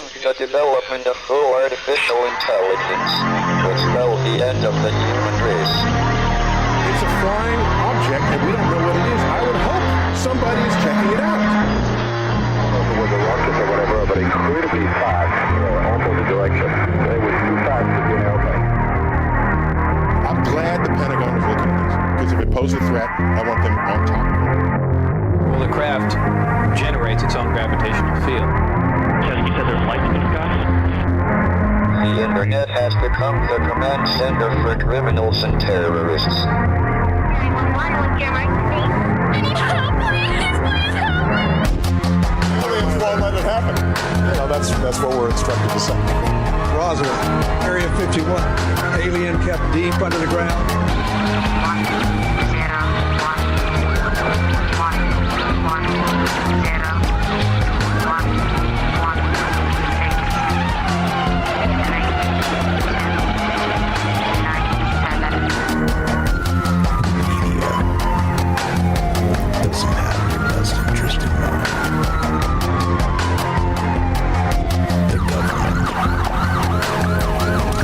behind the development of full artificial intelligence will spell the end of the human race. It's a flying object, and we don't know what it is. I would hope somebody is checking it out. With the rocket or whatever, but it could be fast, opposite direction. It was too fast to be an airplane. I'm glad the Pentagon is looking at this, because if it poses a threat, I want them on top of it. Well, the craft generates its own gravitational field. You said there's lights in the sky? The internet has become the command center for criminals and terrorists. 911, what's your emergency? I need help, please help! Aliens won't let it happen. You know, that's what we're instructed to say. Roswell, Area 51. Alien kept deep under the ground. 1, 0,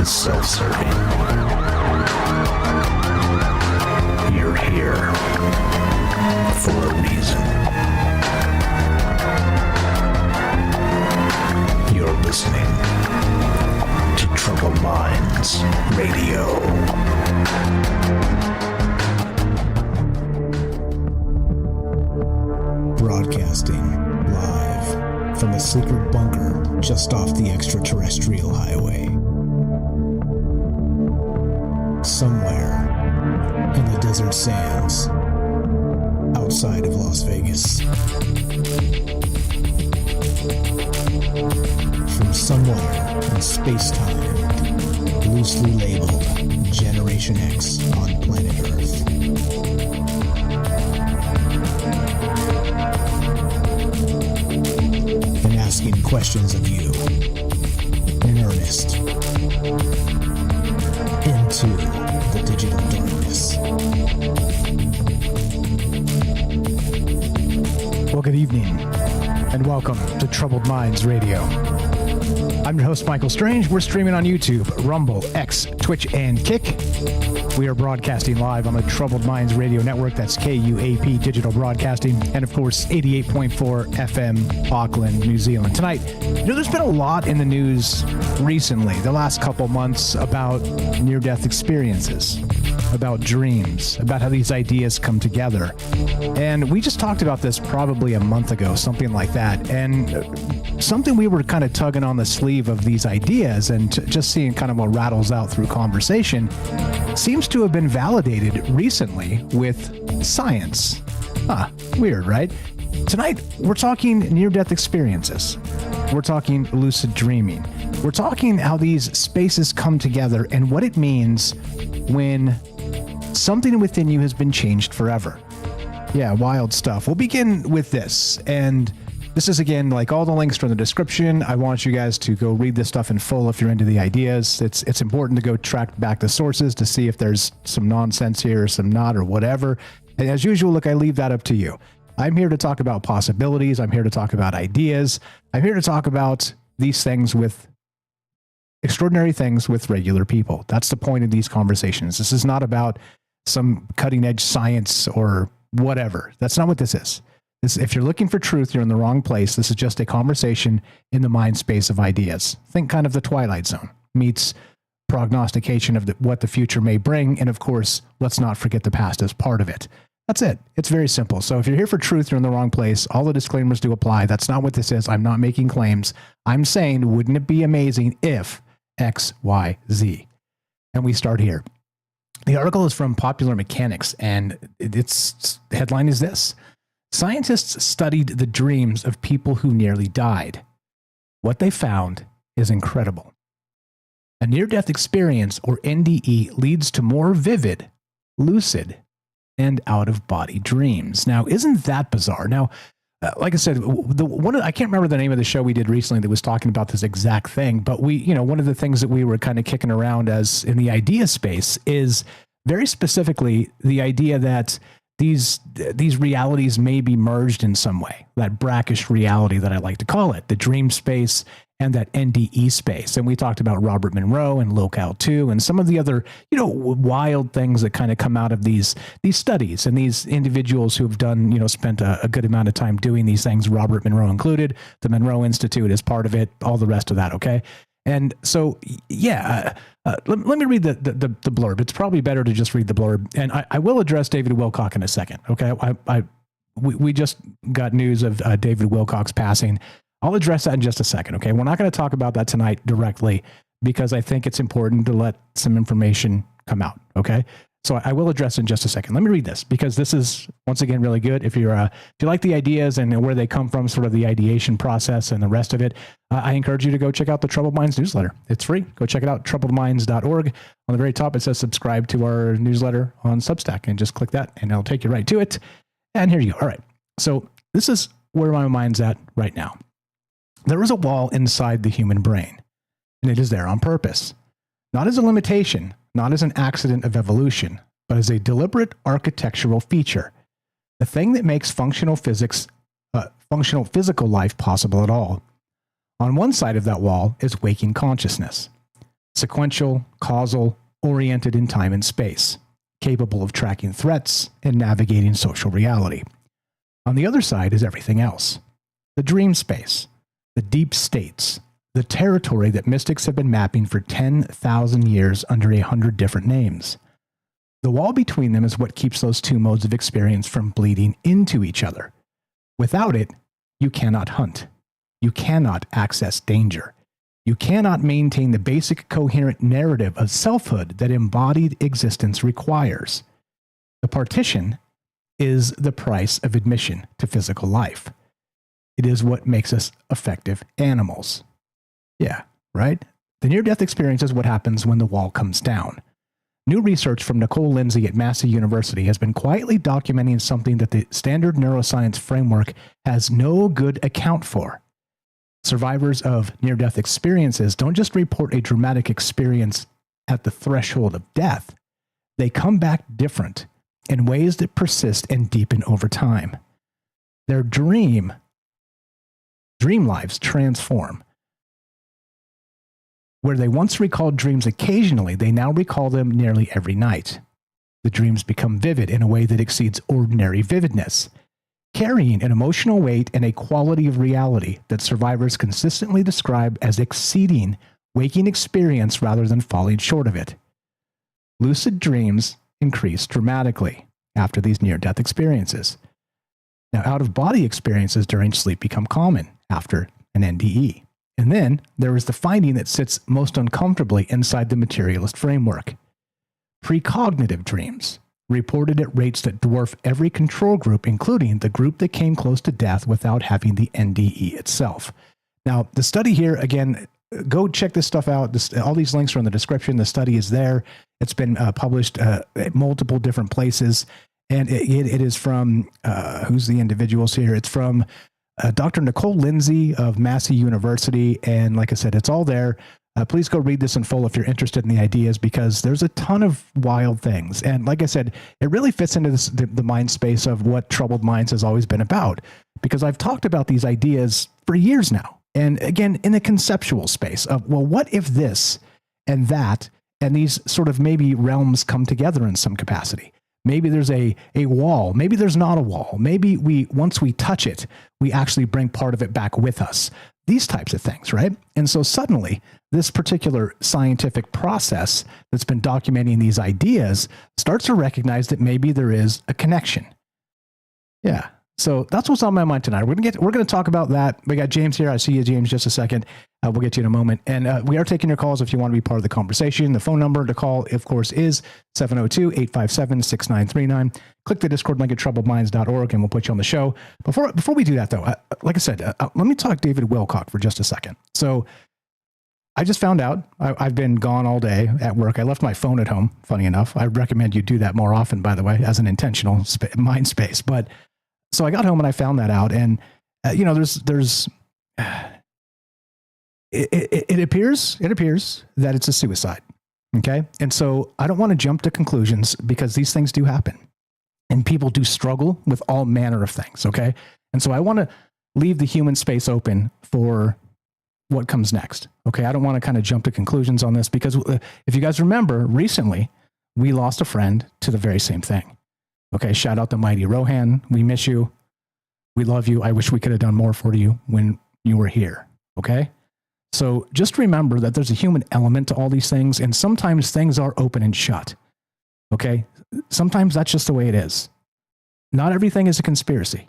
self-serving. You're here for a reason. You're listening to Troubled Minds Radio. Broadcasting live from a secret bunker just off the extraterrestrial highway. Somewhere in the desert sands outside of Las Vegas. From somewhere in space-time, loosely labeled Generation X on planet Earth. And asking questions of you in earnest into the digital darkness. Well, good evening, and welcome to Troubled Minds Radio. I'm your host, Michael Strange. We're streaming on YouTube, Rumble, X, Twitch, and Kick. We are broadcasting live on the Troubled Minds Radio Network. That's KUAP Digital Broadcasting, and of course, 88.4 FM, Auckland, New Zealand. Tonight, there's been a lot in the news recently, the last couple months, about near-death experiences, about dreams, about how these ideas come together. And we just talked about this probably a month ago, something like that. And something we were kind of tugging on the sleeve of these ideas and just seeing kind of what rattles out through conversation seems to have been validated recently with science. Weird, right? Tonight, we're talking near-death experiences. We're talking lucid dreaming. We're talking how these spaces come together and what it means when something within you has been changed forever. Yeah, wild stuff. We'll begin with this. And this is, again, like all the links are in the description. I want you guys to go read this stuff in full if you're into the ideas. It's important to go track back the sources to see if there's some nonsense here or some not or whatever. And as usual, look, I leave that up to you. I'm here to talk about possibilities. I'm here to talk about ideas. I'm here to talk about these things with extraordinary things with regular people. That's the point of these conversations. This is not about some cutting edge science or whatever. That's not what this is. If you're looking for truth, you're in the wrong place. This is just a conversation in the mind space of ideas. Think kind of the Twilight Zone meets prognostication of what the future may bring. And of course, let's not forget the past as part of it. That's it. It's very simple. So if you're here for truth, you're in the wrong place. All the disclaimers do apply. That's not what this is. I'm not making claims. I'm saying, wouldn't it be amazing if X, Y, Z? And we start here. The article is from Popular Mechanics, and its headline is this: Scientists studied the dreams of people who nearly died. What they found is incredible. A near-death experience, or NDE, leads to more vivid, lucid, and out-of-body dreams. Now, isn't that bizarre? Now, like I said, I can't remember the name of the show we did recently that was talking about this exact thing, but one of the things that we were kind of kicking around as in the idea space is very specifically the idea that these realities may be merged in some way. That brackish reality that I like to call it, the dream space and that NDE space. And we talked about Robert Monroe and Locale 2 and some of the other, wild things that kind of come out of these studies and these individuals who have done, spent a good amount of time doing these things, Robert Monroe included. The Monroe Institute is part of it, all the rest of that. Okay. And so, let me read the blurb. It's probably better to just read the blurb. And I will address David Wilcock in a second. Okay. We just got news of David Wilcock's passing. I'll address that in just a second. Okay. We're not going to talk about that tonight directly because I think it's important to let some information come out. Okay. So I will address it in just a second. Let me read this because this is, once again, really good. If you like the ideas and where they come from, sort of the ideation process and the rest of it, I encourage you to go check out the Troubled Minds newsletter. It's free. Go check it out, troubledminds.org. On the very top, it says subscribe to our newsletter on Substack, and just click that and it'll take you right to it. And here you go. All right. So this is where my mind's at right now. There is a wall inside the human brain, and it is there on purpose, not as a limitation, not as an accident of evolution, but as a deliberate architectural feature, the thing that makes functional physical life possible at all. On one side of that wall is waking consciousness, sequential, causal, oriented in time and space, capable of tracking threats and navigating social reality. On the other side is everything else, the dream space, the deep states, the territory that mystics have been mapping for 10,000 years under 100 different names. The wall between them is what keeps those two modes of experience from bleeding into each other. Without it, you cannot hunt. You cannot access danger. You cannot maintain the basic coherent narrative of selfhood that embodied existence requires. The partition is the price of admission to physical life. It is what makes us effective animals. Yeah, right? The near-death experience is what happens when the wall comes down. New research from Nicole Lindsay at Massey University has been quietly documenting something that the standard neuroscience framework has no good account for. Survivors of near-death experiences don't just report a dramatic experience at the threshold of death. They come back different in ways that persist and deepen over time. Their dream lives transform. Where they once recalled dreams occasionally, they now recall them nearly every night. The dreams become vivid in a way that exceeds ordinary vividness, carrying an emotional weight and a quality of reality that survivors consistently describe as exceeding waking experience rather than falling short of it. Lucid dreams increase dramatically after these near-death experiences. Now, out-of-body experiences during sleep become common after an NDE. And then there is the finding that sits most uncomfortably inside the materialist framework. Precognitive dreams, reported at rates that dwarf every control group, including the group that came close to death without having the NDE itself. Now, the study here, again, go check this stuff out. All these links are in the description. The study is there. It's been published at multiple different places. And it is from, who's the individuals here? It's from Dr. Nicole Lindsay of Massey University. And like I said, it's all there. Please go read this in full if you're interested in the ideas, because there's a ton of wild things. And like I said, it really fits into the mind space of what Troubled Minds has always been about, because I've talked about these ideas for years now. And again, in the conceptual space of, well, what if this and that, and these sort of maybe realms come together in some capacity? Maybe there's a wall. Maybe there's not a wall. Maybe once we touch it, we actually bring part of it back with us. These types of things, right? And so suddenly, this particular scientific process that's been documenting these ideas starts to recognize that maybe there is a connection. Yeah. So that's what's on my mind tonight. We're going to talk about that. We got James here. I see you, James, just a second. We'll get you in a moment. And we are taking your calls if you want to be part of the conversation. The phone number to call, of course, is 702-857-6939. Click the Discord link at troubledminds.org and we'll put you on the show. Before we do that, though, like I said, let me talk David Wilcock for just a second. So I just found out I've been gone all day at work. I left my phone at home, funny enough. I recommend you do that more often, by the way, as an intentional mind space. But so I got home and I found that out. And, it appears that it's a suicide. Okay. And so I don't want to jump to conclusions because these things do happen. and people do struggle with all manner of things. Okay. And so I want to leave the human space open for what comes next. Okay. I don't want to kind of jump to conclusions on this because if you guys remember recently, we lost a friend to the very same thing. Okay. Shout out to Mighty Rohan. We miss you. We love you. I wish we could have done more for you when you were here. Okay. So just remember that there's a human element to all these things. And sometimes things are open and shut. Okay. Sometimes that's just the way it is. Not everything is a conspiracy.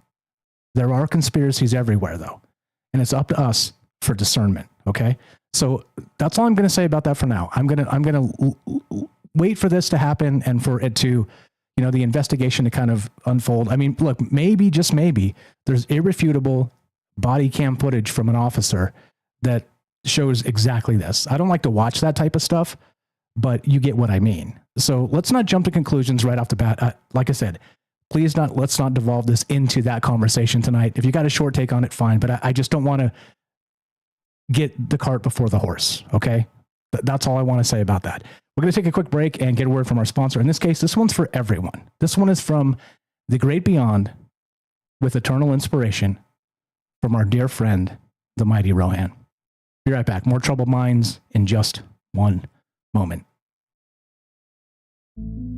There are conspiracies everywhere though. And it's up to us for discernment. Okay. So that's all I'm going to say about that for now. I'm going to wait for this to happen and for it to, the investigation to kind of unfold. I mean, look, maybe, just maybe, there's irrefutable body cam footage from an officer that shows exactly this. I don't like to watch that type of stuff, but you get what I mean. So let's not jump to conclusions right off the bat. Like I said, let's not devolve this into that conversation tonight. If you got a short take on it, fine, but I just don't want to get the cart before the horse. Okay. That's all I want to say about that. We're going to take a quick break and get a word from our sponsor. In this case, this one's for everyone. This one is from the great beyond with eternal inspiration from our dear friend, the Mighty Rohan. Be right back. More Troubled Minds in just one moment.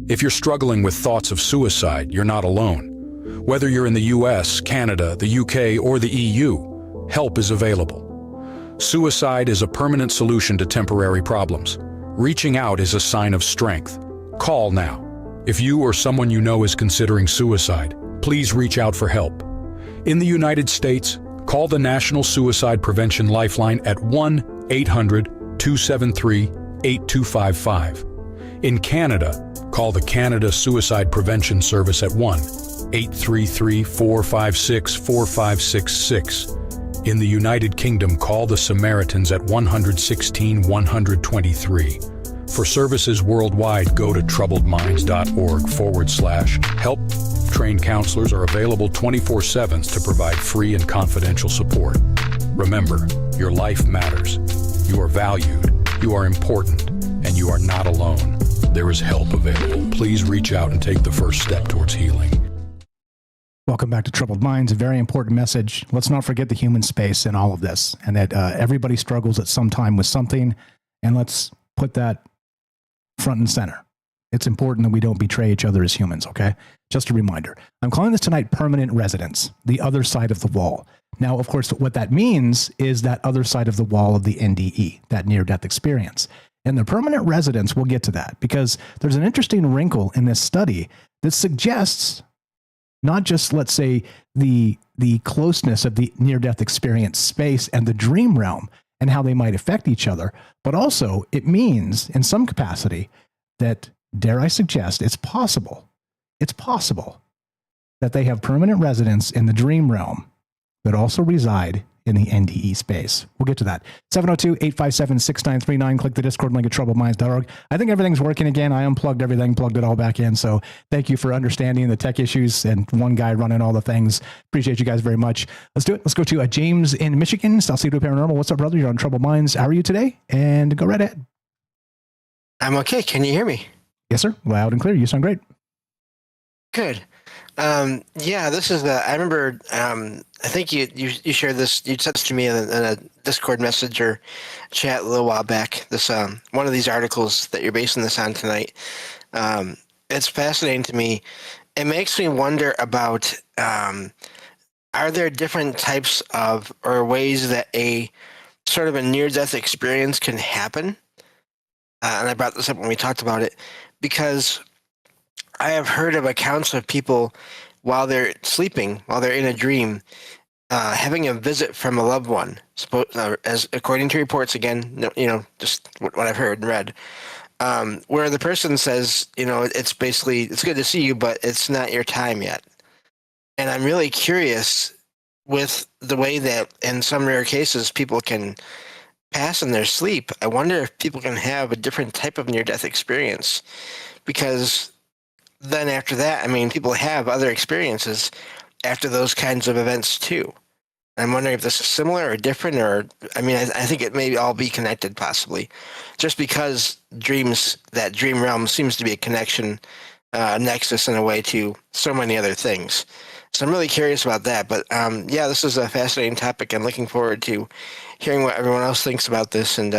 If you're struggling with thoughts of suicide, you're not alone. Whether you're in the US, Canada, the UK, or the EU, help is available. Suicide is a permanent solution to temporary problems. Reaching out is a sign of strength. Call now. If you or someone you know is considering suicide, please reach out for help. In the United States, call the National Suicide Prevention Lifeline at 1-800-273-8255. In Canada, call the Canada Suicide Prevention Service at 1-833-456-4566. In the United Kingdom, call the Samaritans at 116-123. For services worldwide, go to troubledminds.org/help. Trained counselors are available 24/7 to provide free and confidential support. Remember, your life matters. You are valued, you are important, and you are not alone. There is help available. Please reach out and take the first step towards healing. Welcome back to Troubled Minds. A very important message. Let's not forget the human space in all of this, and that everybody struggles at some time with something, and let's put that front and center. It's important that we don't betray each other as humans, okay? Just a reminder. I'm calling this tonight permanent residence, the other side of the wall. Now, of course, what that means is that other side of the wall of the NDE, that near-death experience. And the permanent residence, we'll get to that, because there's an interesting wrinkle in this study that suggests not just, let's say, the closeness of the near-death experience space and the dream realm and how they might affect each other, but also it means in some capacity that, dare I suggest, it's possible that they have permanent residence in the dream realm that also reside in the NDE space. We'll get to that. 702-857-6939. Click the Discord link at troubledminds.org. I think everything's working again. I unplugged everything, plugged it all back in. So thank you for understanding the tech issues and one guy running all the things. Appreciate you guys very much. Let's do it. Let's go to James in Michigan, South Sea to Paranormal. What's up, brother? You're on Troubled Minds. How are you today? And go right ahead. I'm okay. Can you hear me? Yes, sir. Loud and clear. You sound great. Good. Yeah, this is I remember, I think you shared this, you sent this to me in a Discord message or chat a little while back. This, one of these articles that you're basing this on tonight. It's fascinating to me. It makes me wonder about, are there different types of, or ways that a sort of a near-death experience can happen? And I brought this up when we talked about it, because I have heard of accounts of people while they're sleeping, while they're in a dream, having a visit from a loved one. As according to reports, again, just what I've heard and read, where the person says, it's basically, it's good to see you, but it's not your time yet. And I'm really curious with the way that in some rare cases people can pass in their sleep. I wonder if people can have a different type of near-death experience, because then after that, people have other experiences after those kinds of events too. I'm wondering if this is similar or different, or, I think it may all be connected possibly, just because dreams, that dream realm seems to be a connection nexus in a way to so many other things. So I'm really curious about that. But yeah, this is a fascinating topic. I'm looking forward to hearing what everyone else thinks about this and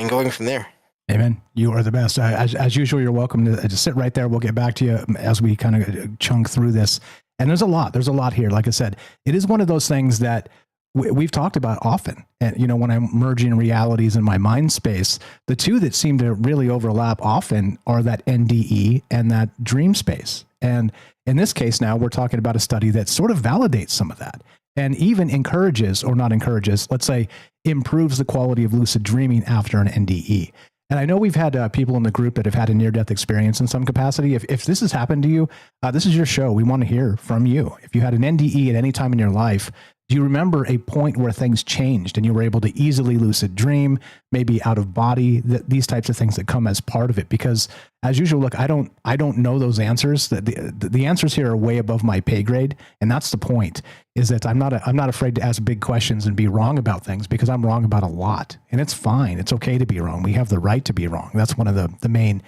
going from there. Amen. You are the best. As usual, you're welcome to just sit right there. We'll get back to you as we kind of chunk through this. And there's a lot here. Like I said, it is one of those things that we've talked about often. And, you know, when I'm merging realities in my mind space, the two that seem to really overlap often are that NDE and that dream space. And in this case, now we're talking about a study that sort of validates some of that and even encourages, or not encourages, let's say improves the quality of lucid dreaming after an NDE. And I know we've had people in the group that have had a near-death experience in some capacity. If this has happened to you, this is your show. We want to hear from you. If you had an NDE at any time in your life, do you remember a point where things changed and you were able to easily lucid dream, maybe out of body, these types of things that come as part of it? Because as usual, look, I don't know those answers. The answers here are way above my pay grade, and that's the point. Is that I'm not afraid to ask big questions and be wrong about things, because I'm wrong about a lot, and it's fine. It's okay to be wrong. We have the right to be wrong. That's one of the main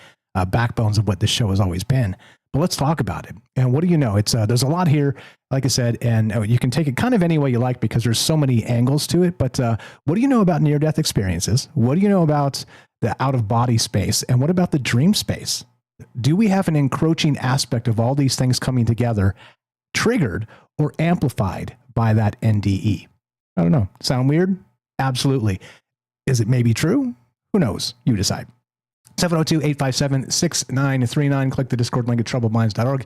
backbones of what this show has always been. But let's talk about it. And what do you know? It's there's a lot here, like I said, and you can take it kind of any way you like because there's so many angles to it. But what do you know about near-death experiences? What do you know about the out-of-body space? And what about the dream space? Do we have an encroaching aspect of all these things coming together, triggered or amplified by that NDE? I don't know. Sound weird? Absolutely. Is it maybe true? Who knows? You decide. 702-857-6939. Click the Discord link at troubledminds.org.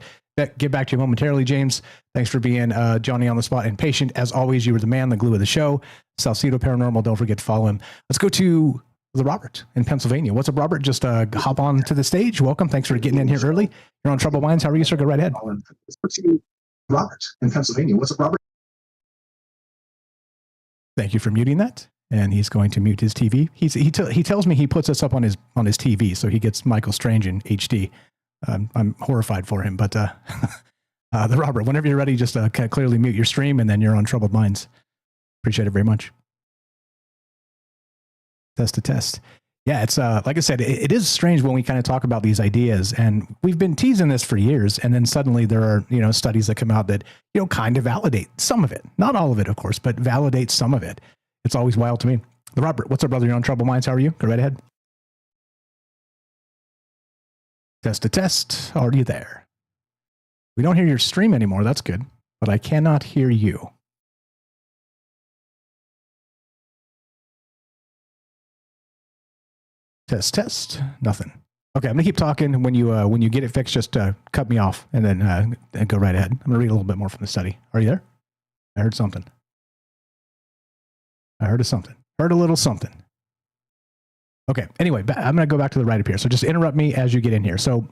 Get back to you momentarily, James. Thanks for being Johnny on the spot and patient. As always, you were the man, the glue of the show. Salcedo Paranormal, don't forget to follow him. Let's go to the Robert in Pennsylvania. What's up, Robert? Just hop on to the stage. Welcome. Thanks for getting in here early. You're on Troubled Minds. How are you, sir? Go right ahead. Robert in Pennsylvania. What's up, Robert? Thank you for muting that. And he's going to mute his TV. He tells me he puts us up on his TV, so he gets Michael Strange in HD. I'm horrified for him, but the Robert, whenever you're ready, just kind of clearly mute your stream, and then you're on Troubled Minds. Appreciate it very much. Test to test. Yeah, it's like I said, it is strange when we kind of talk about these ideas, and we've been teasing this for years, and then suddenly there are studies that come out that kind of validate some of it, not all of it, of course, but validate some of it. It's always wild to me. The Robert, what's up, brother? You're on Troubled Minds. How are you? Go right ahead. Test to test. Are you there? We don't hear your stream anymore. That's good, but I cannot hear you. Test, test. Nothing. Okay, I'm gonna keep talking. When you get it fixed, just cut me off and then go right ahead. I'm gonna read a little bit more from the study. Are you there? I heard something. I heard of something. Heard a little something. Okay. Anyway, I'm going to go back to the right up here. So just interrupt me as you get in here. So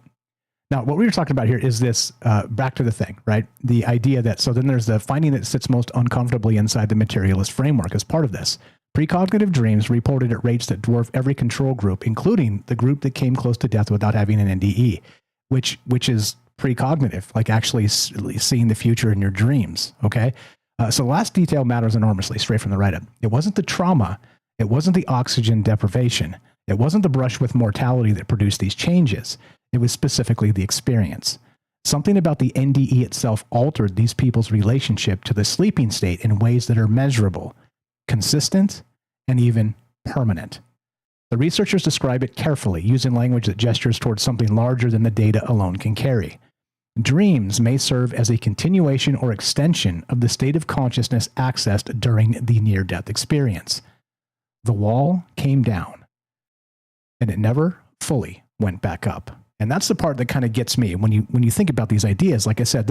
now what we were talking about here is this, back to the thing, right? The idea that, so then there's the finding that sits most uncomfortably inside the materialist framework as part of this. Precognitive dreams reported at rates that dwarf every control group, including the group that came close to death without having an NDE, which is precognitive, like actually seeing the future in your dreams. Okay. So the last detail matters enormously, straight from the right up. It wasn't the trauma. It wasn't the oxygen deprivation. It wasn't the brush with mortality that produced these changes. It was specifically the experience. Something about the NDE itself altered these people's relationship to the sleeping state in ways that are measurable, consistent, and even permanent. The researchers describe it carefully, using language that gestures towards something larger than the data alone can carry. Dreams may serve as a continuation or extension of the state of consciousness accessed during the near-death experience. The wall came down, and it never fully went back up. And that's the part that kind of gets me when you think about these ideas. Like I said,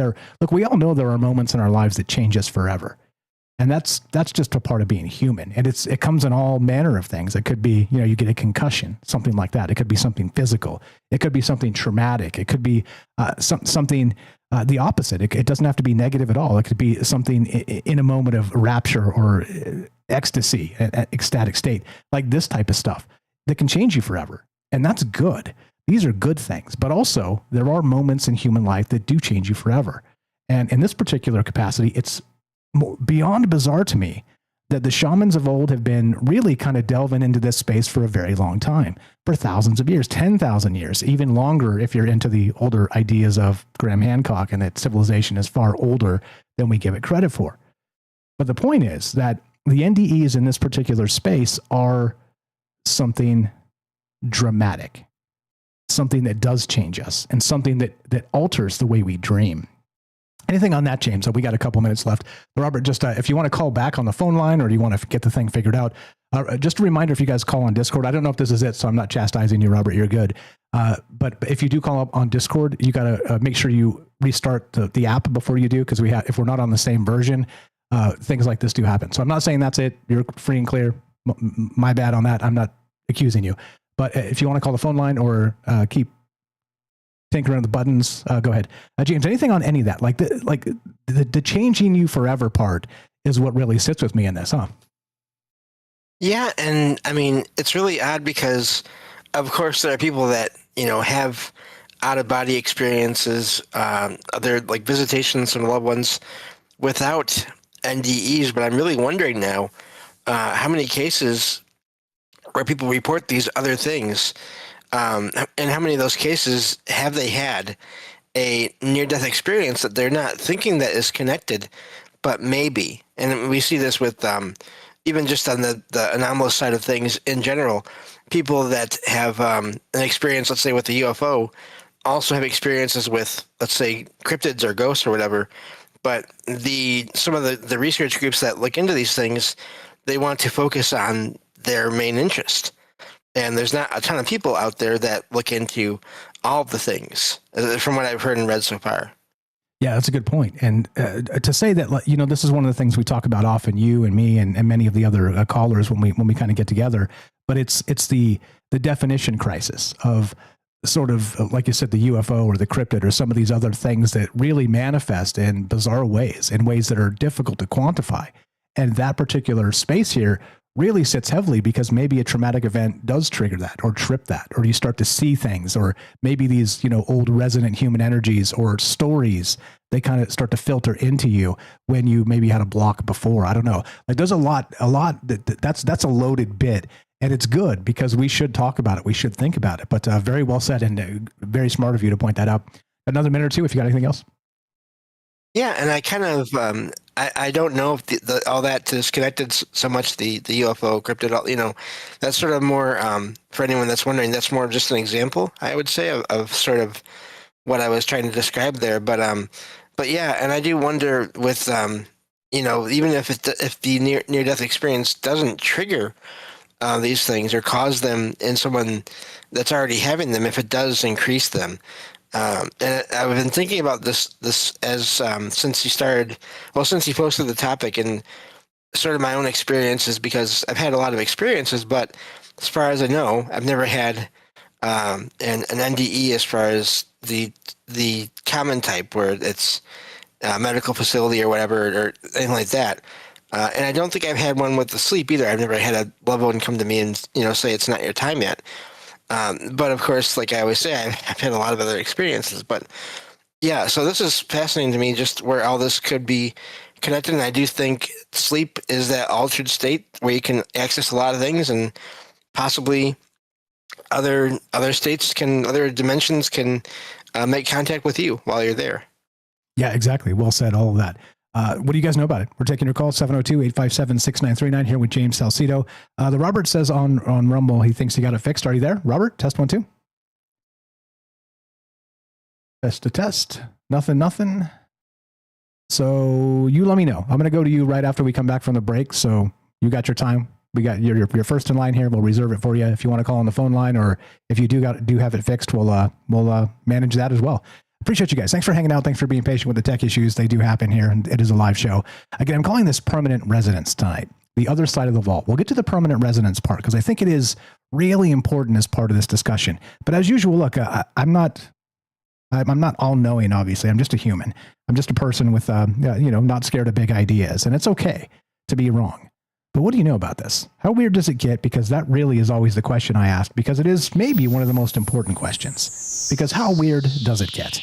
we all know there are moments in our lives that change us forever. And that's just a part of being human. And it comes in all manner of things. It could be, you get a concussion, something like that. It could be something physical. It could be something traumatic. It could be something the opposite. It doesn't have to be negative at all. It could be something in a moment of rapture or ecstasy, an ecstatic state, like this type of stuff that can change you forever. And that's good. These are good things. But also, there are moments in human life that do change you forever. And in this particular capacity, it's beyond bizarre to me that the shamans of old have been really kind of delving into this space for a very long time, for thousands of years, 10,000 years, even longer if you're into the older ideas of Graham Hancock and that civilization is far older than we give it credit for. But the point is that the NDEs in this particular space are something dramatic, something that does change us, and something that alters the way we dream. Anything on that, James? We got a couple minutes left. Robert, just if you want to call back on the phone line or you want to get the thing figured out, just a reminder, if you guys call on Discord, I don't know if this is it, so I'm not chastising you, Robert, you're good. But if you do call up on Discord, you got to make sure you restart the app before you do, because if we're not on the same version, things like this do happen. So I'm not saying that's it. You're free and clear. My bad on that. I'm not accusing you. But if you want to call the phone line or keep tinkering with the buttons, go ahead. James, anything on any of that? Like the changing you forever part is what really sits with me in this, huh? Yeah, and I mean, it's really odd because, of course, there are people that, have out-of-body experiences, other like visitations from loved ones without NDEs, but I'm really wondering now how many cases where people report these other things, and how many of those cases have they had a near-death experience that they're not thinking that is connected, but maybe. And we see this with even just on the anomalous side of things in general, people that have an experience, let's say with the UFO, also have experiences with, let's say, cryptids or ghosts or whatever. But some of the research groups that look into these things, they want to focus on their main interest. And there's not a ton of people out there that look into all of the things, from what I've heard and read so far. Yeah, that's a good point. And to say that, this is one of the things we talk about often, you and me and many of the other callers when we kind of get together. But it's the definition crisis of sort of, like you said, the UFO or the cryptid or some of these other things that really manifest in bizarre ways, in ways that are difficult to quantify. And that particular space here really sits heavily because maybe a traumatic event does trigger that or trip that, or you start to see things, or maybe these, old resonant human energies or stories, they kind of start to filter into you when you maybe had a block before. I don't know. Like there's a lot that's a loaded bit, and it's good because we should talk about it. We should think about it, but very well said and very smart of you to point that out. Another minute or two, if you got anything else. Yeah, and I kind of I don't know if all that is connected so much, the UFO cryptid, that's sort of more for anyone that's wondering. That's more just an example, I would say, of sort of what I was trying to describe there. But yeah, and I do wonder with even if the near death experience doesn't trigger these things or cause them in someone that's already having them, if it does increase them. And I've been thinking about this as since you posted the topic, and sort of my own experiences, because I've had a lot of experiences, but as far as I know, I've never had an NDE as far as the common type where it's a medical facility or whatever or anything like that. And I don't think I've had one with the sleep either. I've never had a loved one come to me and say it's not your time yet. But of course, like I always say, I've had a lot of other experiences. But yeah, so this is fascinating to me, just where all this could be connected. And I do think sleep is that altered state where you can access a lot of things, and possibly other states other dimensions can make contact with you while you're there. Yeah, exactly. Well said, all of that. What do you guys know about it? We're taking your call, 702-857-6939 here with James Salcido. The Robert says on Rumble, he thinks he got it fixed. Are you there, Robert? Test 1, 2. Test to test. Nothing. So you let me know. I'm going to go to you right after we come back from the break. So you got your time. We got your first in line here. We'll reserve it for you if you want to call on the phone line, or if you do have it fixed, we'll manage that as well. Appreciate you guys. Thanks for hanging out. Thanks for being patient with the tech issues. They do happen here, and it is a live show. Again, I'm calling this permanent residence tonight, the other side of the vault. We'll get to the permanent residence part because I think it is really important as part of this discussion. But as usual, look, I'm not all-knowing, obviously. I'm just a human. I'm just a person with, not scared of big ideas, and it's okay to be wrong. But what do you know about this? How weird does it get? Because that really is always the question I ask, because it is maybe one of the most important questions. Because how weird does it get?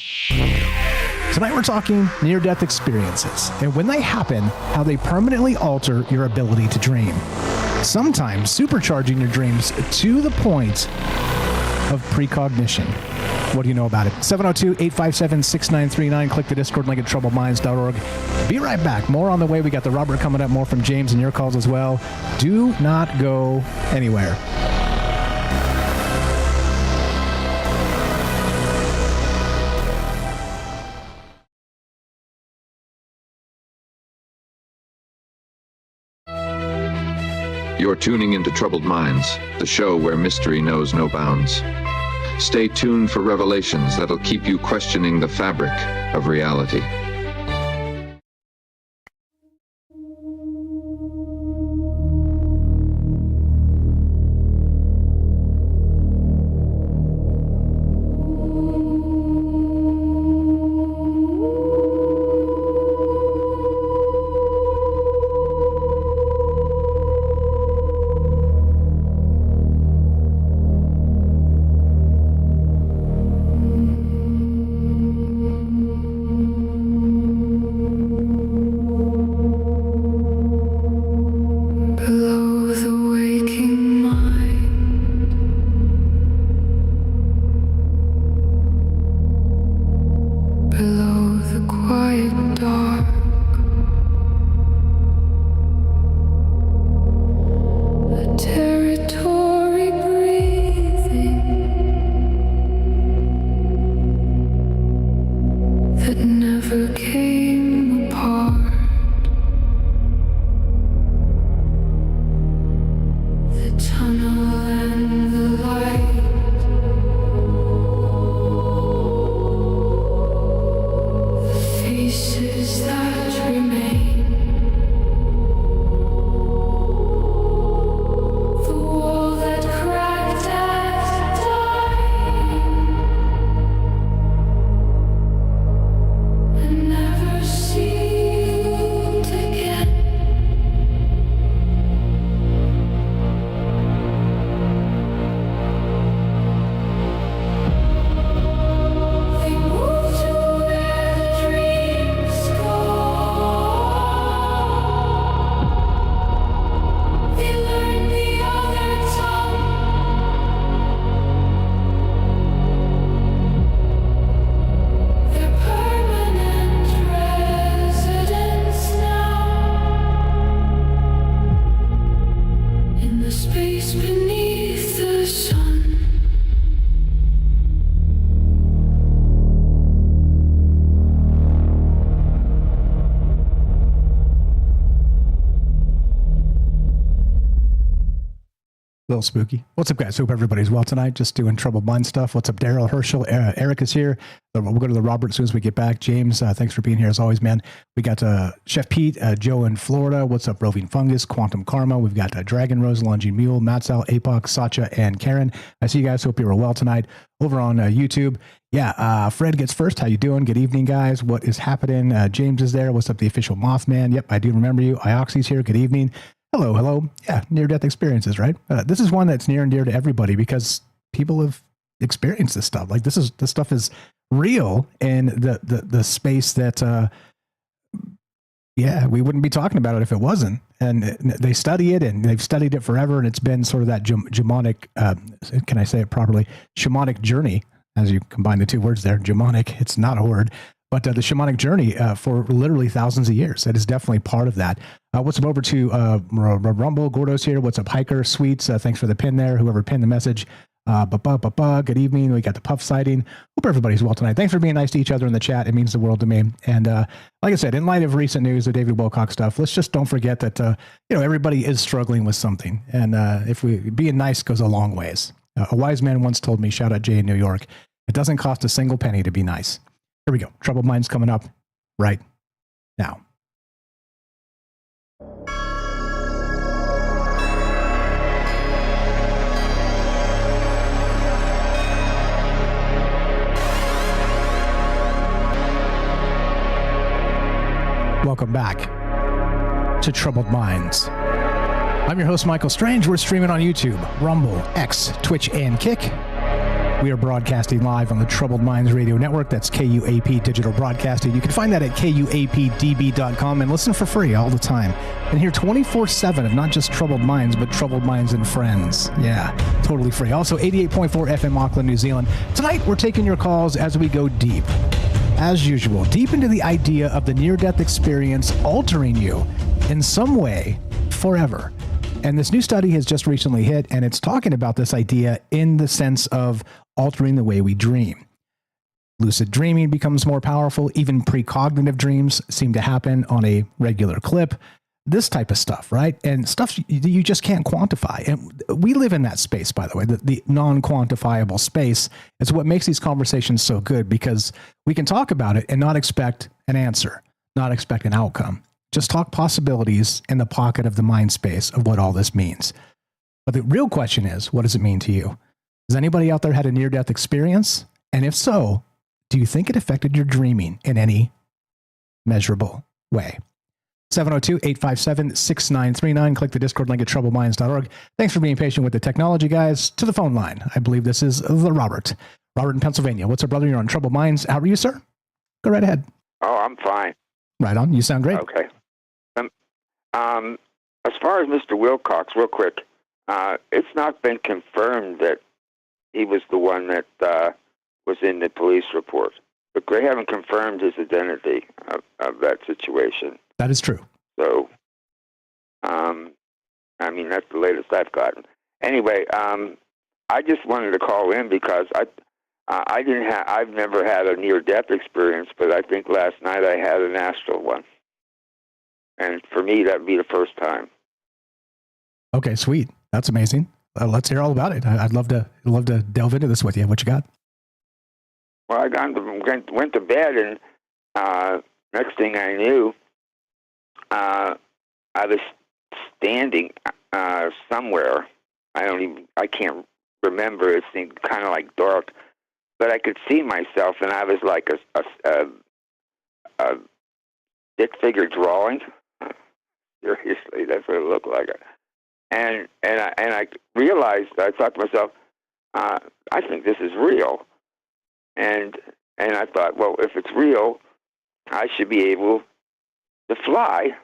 Tonight we're talking near-death experiences, and when they happen, how they permanently alter your ability to dream. Sometimes supercharging your dreams to the point of precognition. What do you know about it? 702-857-6939. Click the Discord link at troubledminds.org. Be right back. More on the way. We got the Robert coming up, more from James and your calls as well. Do not go anywhere. You're tuning into Troubled Minds, the show where mystery knows no bounds. Stay tuned for revelations that'll keep you questioning the fabric of reality. Little spooky. What's up, guys? Hope everybody's well tonight. Just doing Troubled Mind stuff. What's up, Daryl, Herschel? Eric is here. We'll go to the Robert as soon as we get back. James, thanks for being here as always, man. We got Chef Pete, Joe in Florida. What's up, Roving Fungus, Quantum Karma. We've got Dragon Rose, Lunging Mule, Matsal, Apoc, Sacha, and Karen. I see you guys. Hope you're well tonight. Over on YouTube. Yeah, Fred gets first. How you doing? Good evening, guys. What is happening? James is there. What's up, the official Mothman? Yep, I do remember you. Ioxy's here. Good evening. Hello, hello. Yeah, near-death experiences, right? This is one that's near and dear to everybody because people have experienced this stuff. Like this stuff is real in the space that, we wouldn't be talking about it if it wasn't. And they study it, and they've studied it forever, and it's been sort of that shamanic, can I say it properly? Shamanic journey, as you combine the two words there. Shamanic, it's not a word. But the shamanic journey for literally thousands of years. That is definitely part of that. What's up over to Rumble? Gordo's here. What's up, Hiker? Sweets. Thanks for the pin there. Whoever pinned the message. Good evening. We got the puff sighting. Hope everybody's well tonight. Thanks for being nice to each other in the chat. It means the world to me. And like I said, in light of recent news, the David Wilcock stuff, let's just don't forget that everybody is struggling with something. And if being nice goes a long ways. A wise man once told me, shout out Jay in New York, it doesn't cost a single penny to be nice. Here we go. Troubled Minds coming up right now. Welcome back to Troubled Minds. I'm your host, Michael Strange. We're streaming on YouTube, Rumble, X, Twitch, and Kick. We are broadcasting live on the Troubled Minds Radio Network. That's KUAP Digital Broadcasting. You can find that at KUAPDB.com and listen for free all the time. And hear 24/7 of not just Troubled Minds, but Troubled Minds and Friends. Yeah, totally free. Also, 88.4 FM Auckland, New Zealand. Tonight, we're taking your calls as we go deep. As usual, deep into the idea of the near-death experience altering you in some way forever. And this new study has just recently hit, and it's talking about this idea in the sense of altering the way we dream. Lucid dreaming becomes more powerful. Even precognitive dreams seem to happen on a regular clip. This type of stuff, right? And stuff you just can't quantify. And we live in that space, by the way, the non-quantifiable space. It's what makes these conversations so good, because we can talk about it and not expect an answer, not expect an outcome. Just talk possibilities in the pocket of the mind space of what all this means. But the real question is, what does it mean to you? Has anybody out there had a near-death experience? And if so, do you think it affected your dreaming in any measurable way? 702-857-6939. Click the Discord link at troubledminds.org. Thanks for being patient with the technology, guys. To the phone line. I believe this is the Robert. Robert in Pennsylvania. What's up, brother? You're on Troubled Minds. How are you, sir? Go right ahead. Oh, I'm fine. Right on. You sound great. Okay. As far as Mr. Wilcox, real quick, it's not been confirmed that he was the one that was in the police report. But they haven't confirmed his identity of that situation. That is true. So, I mean, that's the latest I've gotten. Anyway, I just wanted to call in because I've never had a near-death experience, but I think last night I had an astral one. And for me, that'd be the first time. Okay, sweet. That's amazing. Let's hear all about it. I'd love to delve into this with you. What you got? Well, I went to bed, and next thing I knew, I was standing somewhere. I can't remember. It seemed kind of like dark, but I could see myself, and I was like a stick figure drawing. Seriously, that's what it looked like. And I realized, I thought to myself, I think this is real. And I thought, well, if it's real, I should be able to fly.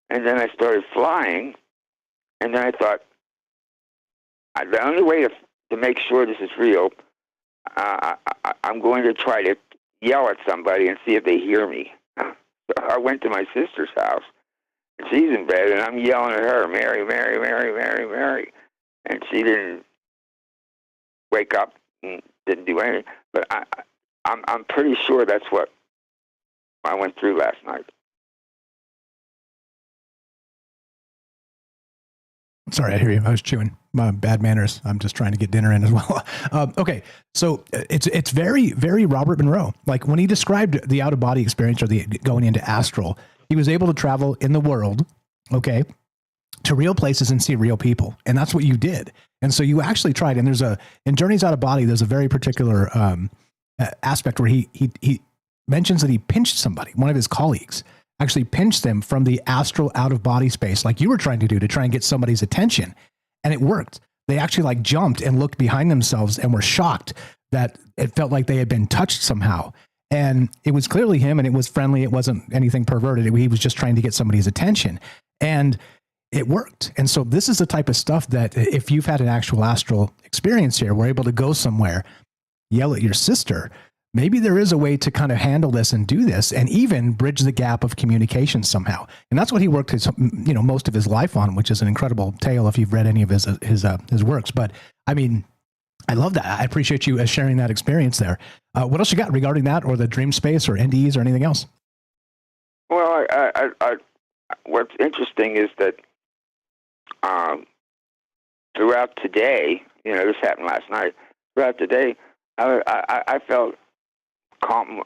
And then I started flying, and then I thought, the only way to make sure this is real, I'm going to try to yell at somebody and see if they hear me. So I went to my sister's house. She's in bed, and I'm yelling at her, Mary, Mary, Mary, Mary, Mary. And she didn't wake up and didn't do anything. But I'm pretty sure that's what I went through last night. Sorry, I hear you. I was chewing. My bad manners. I'm just trying to get dinner in as well. Okay, so it's very, very Robert Monroe. Like when he described the out-of-body experience or the going into astral, he was able to travel in the world, okay, to real places and see real people. And that's what you did. And so you actually tried. And in Journeys Out of Body, there's a very particular aspect where he mentions that he pinched somebody, one of his colleagues, actually pinched them from the astral out-of-body space like you were trying to do to try and get somebody's attention. And it worked. They actually like jumped and looked behind themselves and were shocked that it felt like they had been touched somehow. And it was clearly him, and it was friendly. It wasn't anything perverted. He was just trying to get somebody's attention, and it worked. And so this is the type of stuff that if you've had an actual astral experience here, we're able to go somewhere, yell at your sister. Maybe there is a way to kind of handle this and do this and even bridge the gap of communication somehow. And that's what he worked most of his life on, which is an incredible tale if you've read any of his works. But I mean, I love that. I appreciate you sharing that experience there. What else you got regarding that, or the dream space, or NDEs, or anything else? Well, what's interesting is that throughout today, this happened last night. Throughout the day, I felt calm,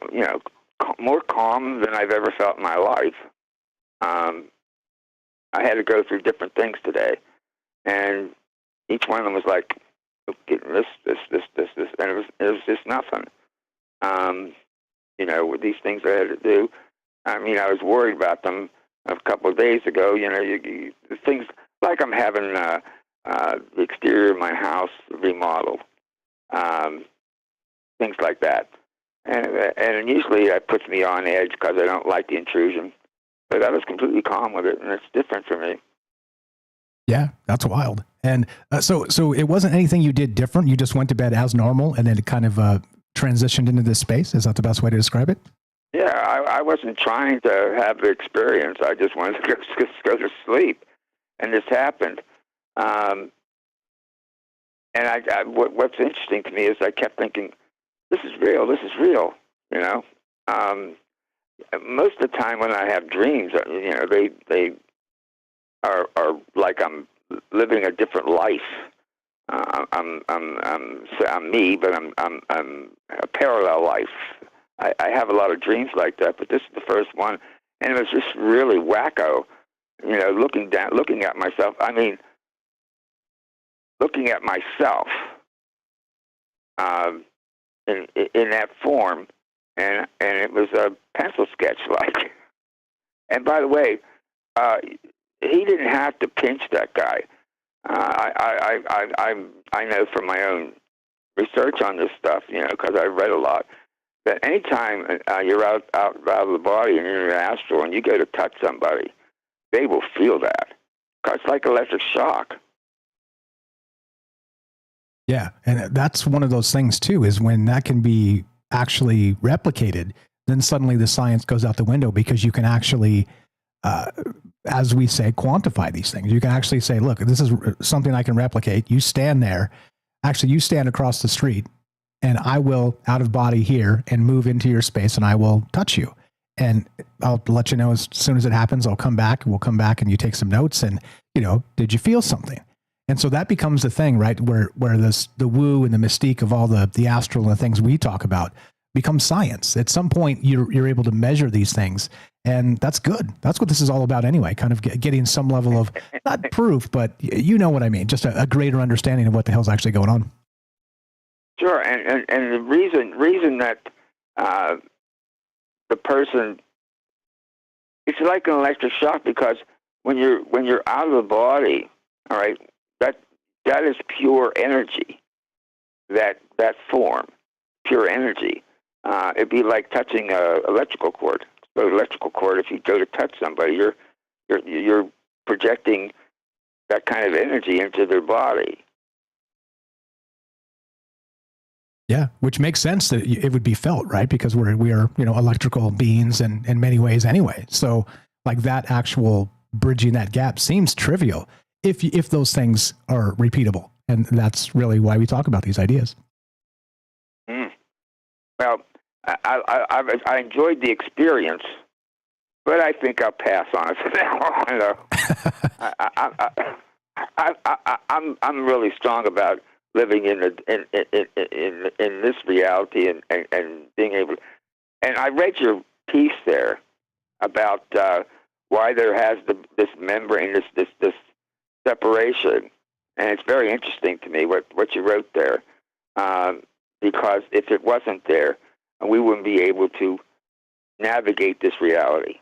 more calm than I've ever felt in my life. I had to go through different things today, and each one of them was like, getting this, and it was just nothing. With these things I had to do. I mean, I was worried about them a couple of days ago. Things like I'm having the exterior of my house remodeled, things like that. And usually that puts me on edge because I don't like the intrusion. But I was completely calm with it, and it's different for me. Yeah, that's wild. And so it wasn't anything you did different. You just went to bed as normal, and then it kind of transitioned into this space. Is that the best way to describe it? Yeah, I wasn't trying to have the experience. I just wanted to go to sleep, and this happened. And what's interesting to me is I kept thinking, this is real, you know. Most of the time when I have dreams, you know, they are like I'm living a different life. I'm me, but I'm a parallel life. I have a lot of dreams like that, but this is the first one, and it was just really wacko. You know, looking at myself. I mean, looking at myself in that form, and it was a pencil sketch like. And by the way, he didn't have to pinch that guy. I know from my own research on this stuff, you know, because I read a lot, that anytime you're out of the body and you're in astral and you go to touch somebody, they will feel that. 'Cause it's like electric shock. Yeah, and that's one of those things too, is when that can be actually replicated, then suddenly the science goes out the window, because you can actually, as we say, quantify these things. You can actually say, look, this is something I can replicate. You stand there. Actually, you stand across the street, and I will out of body here and move into your space, and I will touch you. And I'll let you know as soon as it happens. I'll come back. We'll come back, and you take some notes. And, you know, did you feel something? And so that becomes the thing, right? Where the woo and the mystique of all the astral and the things we talk about becomes science. At some point, you're able to measure these things, and that's good. That's what this is all about anyway, kind of getting some level of, not proof, but you know what I mean, just a greater understanding of what the hell's actually going on. Sure, and the reason that the person, it's like an electric shock, because when you're out of the body, all right, that is pure energy. That form, pure energy. It'd be like touching a electrical cord. So electrical cord, if you go to touch somebody, you're projecting that kind of energy into their body. Yeah, which makes sense that it would be felt, right? Because we are, you know, electrical beings in many ways anyway. So like that actual bridging that gap seems trivial if those things are repeatable. And that's really why we talk about these ideas. Well, I enjoyed the experience, but I think I'll pass on it for now. I'm really strong about living in this reality and being able. And I read your piece there about why there has this membrane, this separation, and it's very interesting to me what you wrote there, because if it wasn't there, we wouldn't be able to navigate this reality.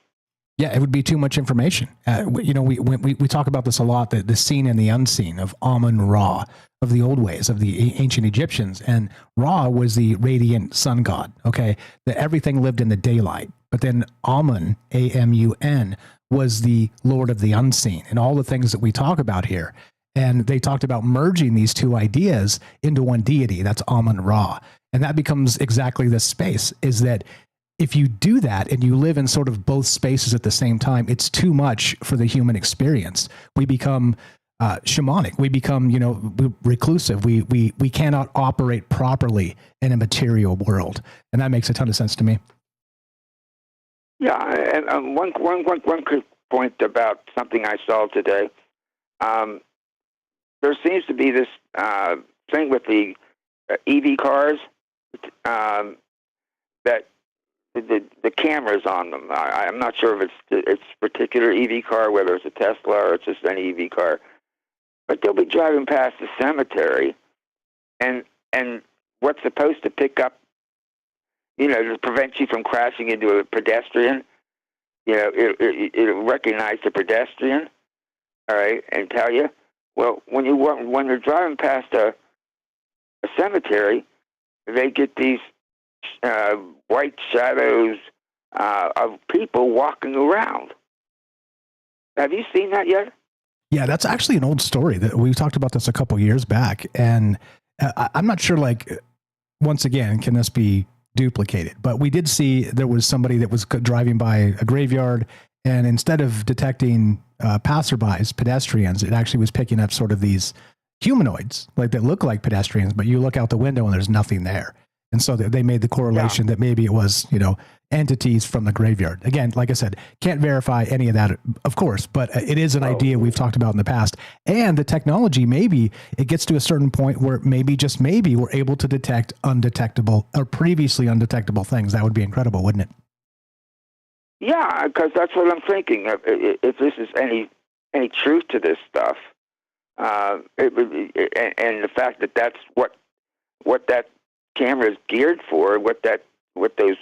Yeah, it would be too much information. You know, we talk about this a lot, the seen and the unseen of Amun-Ra, of the old ways, of the ancient Egyptians. And Ra was the radiant sun god, okay? That everything lived in the daylight. But then Amun, A-M-U-N, was the Lord of the unseen, and all the things that we talk about here. And they talked about merging these two ideas into one deity. That's Amun-Ra. And that becomes exactly this space, is that if you do that and you live in sort of both spaces at the same time, it's too much for the human experience. We become shamanic. We become, you know, reclusive. We cannot operate properly in a material world. And that makes a ton of sense to me. Yeah, and one quick point about something I saw today. There seems to be this thing with the EV cars that the cameras on them. I'm not sure if it's particular EV car, whether it's a Tesla or it's just any EV car, but they'll be driving past the cemetery, and what's supposed to pick up, you know, to prevent you from crashing into a pedestrian, you know, it'll recognize the pedestrian, all right, and tell you. Well, when you're driving past a a cemetery, they get these white shadows of people walking around. Have you seen that yet? Yeah, that's actually an old story that we talked about this a couple years back. And I'm not sure, like, once again, can this be duplicated? But we did see there was somebody that was driving by a graveyard, and instead of detecting passerbys, pedestrians, it actually was picking up sort of these humanoids, like that look like pedestrians, but you look out the window and there's nothing there. And so they made the correlation that maybe it was, entities from the graveyard. Again, like I said, can't verify any of that, of course, but it is an idea we've talked about in the past. And the technology, maybe it gets to a certain point where maybe, just maybe, we're able to detect undetectable or previously undetectable things. That would be incredible, wouldn't it? Yeah, because that's what I'm thinking. If this is any truth to this stuff, it would be, and the fact that that's what that camera is geared for, what those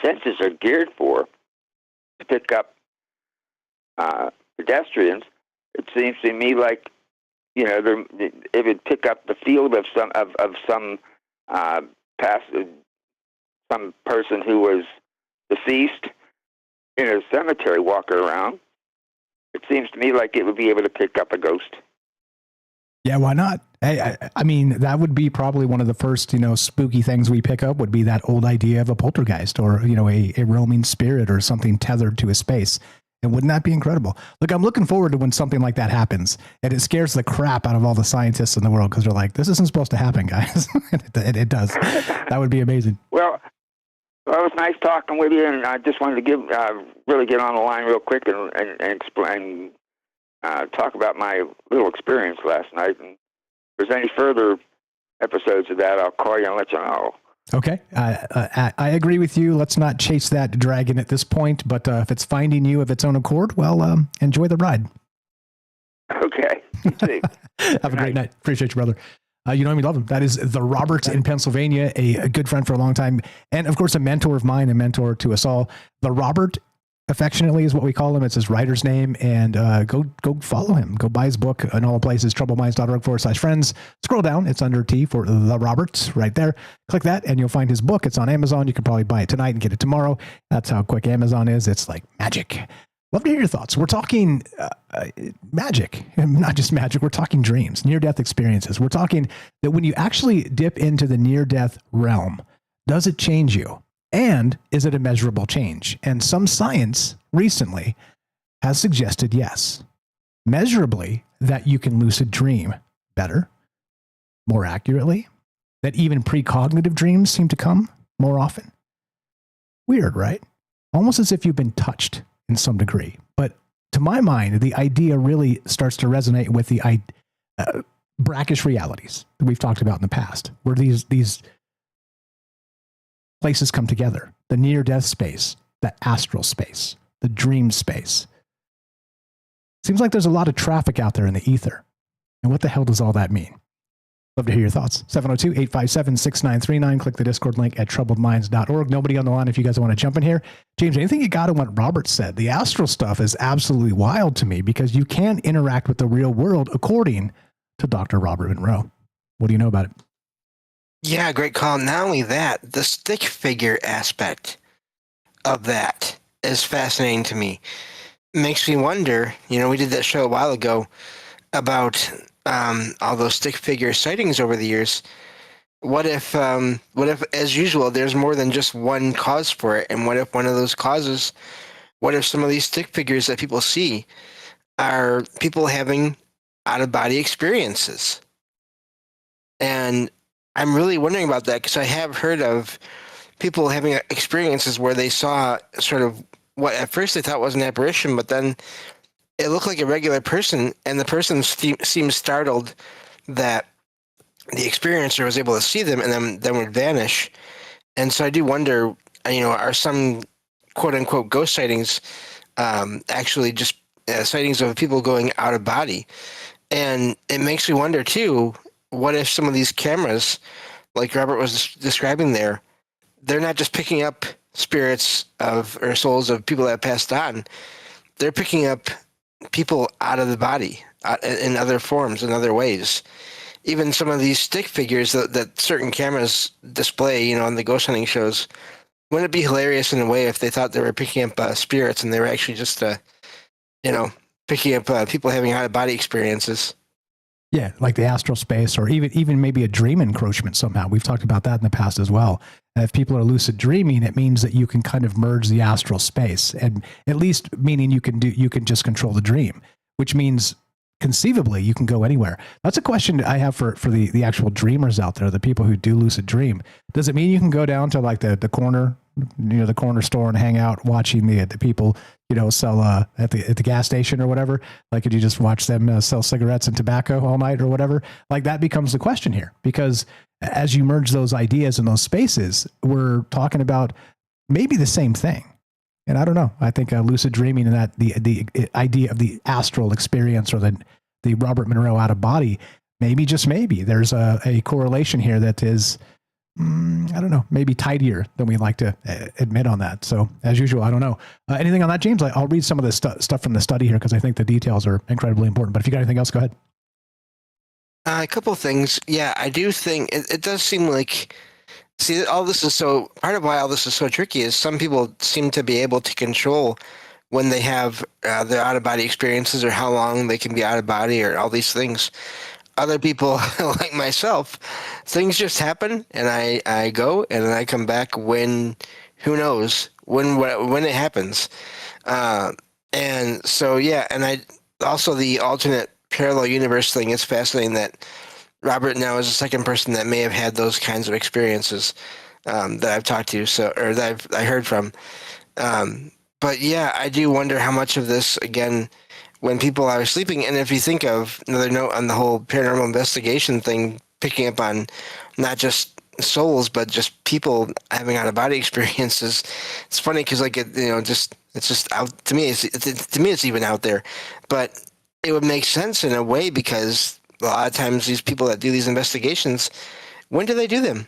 sensors are geared for, to pick up pedestrians. It seems to me like it would pick up the field of some person who was deceased in a cemetery walking around. It seems to me like it would be able to pick up a ghost. Yeah, why not? I mean, that would be probably one of the first, spooky things we pick up would be that old idea of a poltergeist or, a roaming spirit or something tethered to a space. And wouldn't that be incredible? Look, I'm looking forward to when something like that happens, and it scares the crap out of all the scientists in the world because they're like, this isn't supposed to happen, guys. It does. That would be amazing. Well, it was nice talking with you, and I just wanted to really get on the line real quick and explain, talk about my little experience last night. And if there's any further episodes of that, I'll call you and let you know. Okay. I agree with you. Let's not chase that dragon at this point, but if it's finding you of its own accord, well, enjoy the ride. Okay. Have a great night. Appreciate you, brother. We love him. That is the Robert in Pennsylvania, a good friend for a long time. And of course, a mentor of mine, a mentor to us all. The Robert, affectionately, is what we call him. It's his writer's name. And go follow him. Go buy his book in all places, troubledminds.org/friends. Scroll down. It's under T for the Robert right there. Click that and you'll find his book. It's on Amazon. You can probably buy it tonight and get it tomorrow. That's how quick Amazon is. It's like magic. Love to hear your thoughts. We're talking magic, not just magic. We're talking dreams, near-death experiences. We're talking that when you actually dip into the near-death realm, does it change you? And is it a measurable change? And some science recently has suggested yes, measurably, that you can lucid dream better, more accurately, that even precognitive dreams seem to come more often. Weird, right? Almost as if you've been touched in some degree. But to my mind, the idea really starts to resonate with the brackish realities that we've talked about in the past, where these places come together. The near-death space, the astral space, the dream space. Seems like there's a lot of traffic out there in the ether. And what the hell does all that mean? Love to hear your thoughts. 702-857-6939. Click the Discord link at troubledminds.org. Nobody on the line if you guys want to jump in here. James, anything you got on what Robert said? The astral stuff is absolutely wild to me because you can interact with the real world according to Dr. Robert Monroe. What do you know about it? Yeah, great call. Not only that, the stick figure aspect of that is fascinating to me. Makes me wonder, we did that show a while ago about all those stick figure sightings over the years. What if, as usual, there's more than just one cause for it? And what if one of those causes, what if some of these stick figures that people see are people having out-of-body experiences? And I'm really wondering about that because I have heard of people having experiences where they saw sort of what at first they thought was an apparition, but then it looked like a regular person, and the person seemed startled that the experiencer was able to see them and then would vanish. And so I do wonder, are some quote-unquote ghost sightings actually just sightings of people going out of body? And it makes me wonder, too, what if some of these cameras, like Robert was describing there, they're not just picking up spirits or souls of people that have passed on. They're picking up people out of the body in other forms, in other ways. even some of these stick figures that certain cameras display, on the ghost hunting shows. Wouldn't it be hilarious in a way if they thought they were picking up spirits and they were actually just, picking up people having out-of-body experiences? Yeah, like the astral space, or even maybe a dream encroachment somehow. We've talked about that in the past as well. And if people are lucid dreaming, it means that you can kind of merge the astral space, and at least meaning you can just control the dream, which means conceivably you can go anywhere. That's a question I have for the actual dreamers out there, the people who do lucid dream. Does it mean you can go down to like the corner, the corner store and hang out watching the people, sell at the gas station or whatever? Like, could you just watch them sell cigarettes and tobacco all night or whatever? Like, that becomes the question here, because as you merge those ideas in those spaces, we're talking about maybe the same thing. And I don't know. I think lucid dreaming and that the idea of the astral experience, or the Robert Monroe out of body, maybe, just maybe, there's a correlation here that is, I don't know, maybe tidier than we like to admit on that. So as usual, I don't know. Anything on that, James? I'll read some of the stuff from the study here, because I think the details are incredibly important. But if you got anything else, go ahead. A couple of things. Yeah, I do think it does seem like, all this is part of why all this is so tricky is some people seem to be able to control when they have their out-of-body experiences, or how long they can be out of body, or all these things. Other people, like myself, things just happen, and I go, and then I come back when, who knows, when it happens. And so, yeah, and I also, the alternate parallel universe thing is fascinating, that Robert now is the second person that may have had those kinds of experiences that I've talked to, or that I heard from. But yeah, I do wonder how much of this, again, when people are sleeping, and if you think of another note on the whole paranormal investigation thing, picking up on not just souls, but just people having out-of-body experiences. It's funny because, like, it's just out to me. It's even out there, but it would make sense in a way, because a lot of times these people that do these investigations, when do they do them?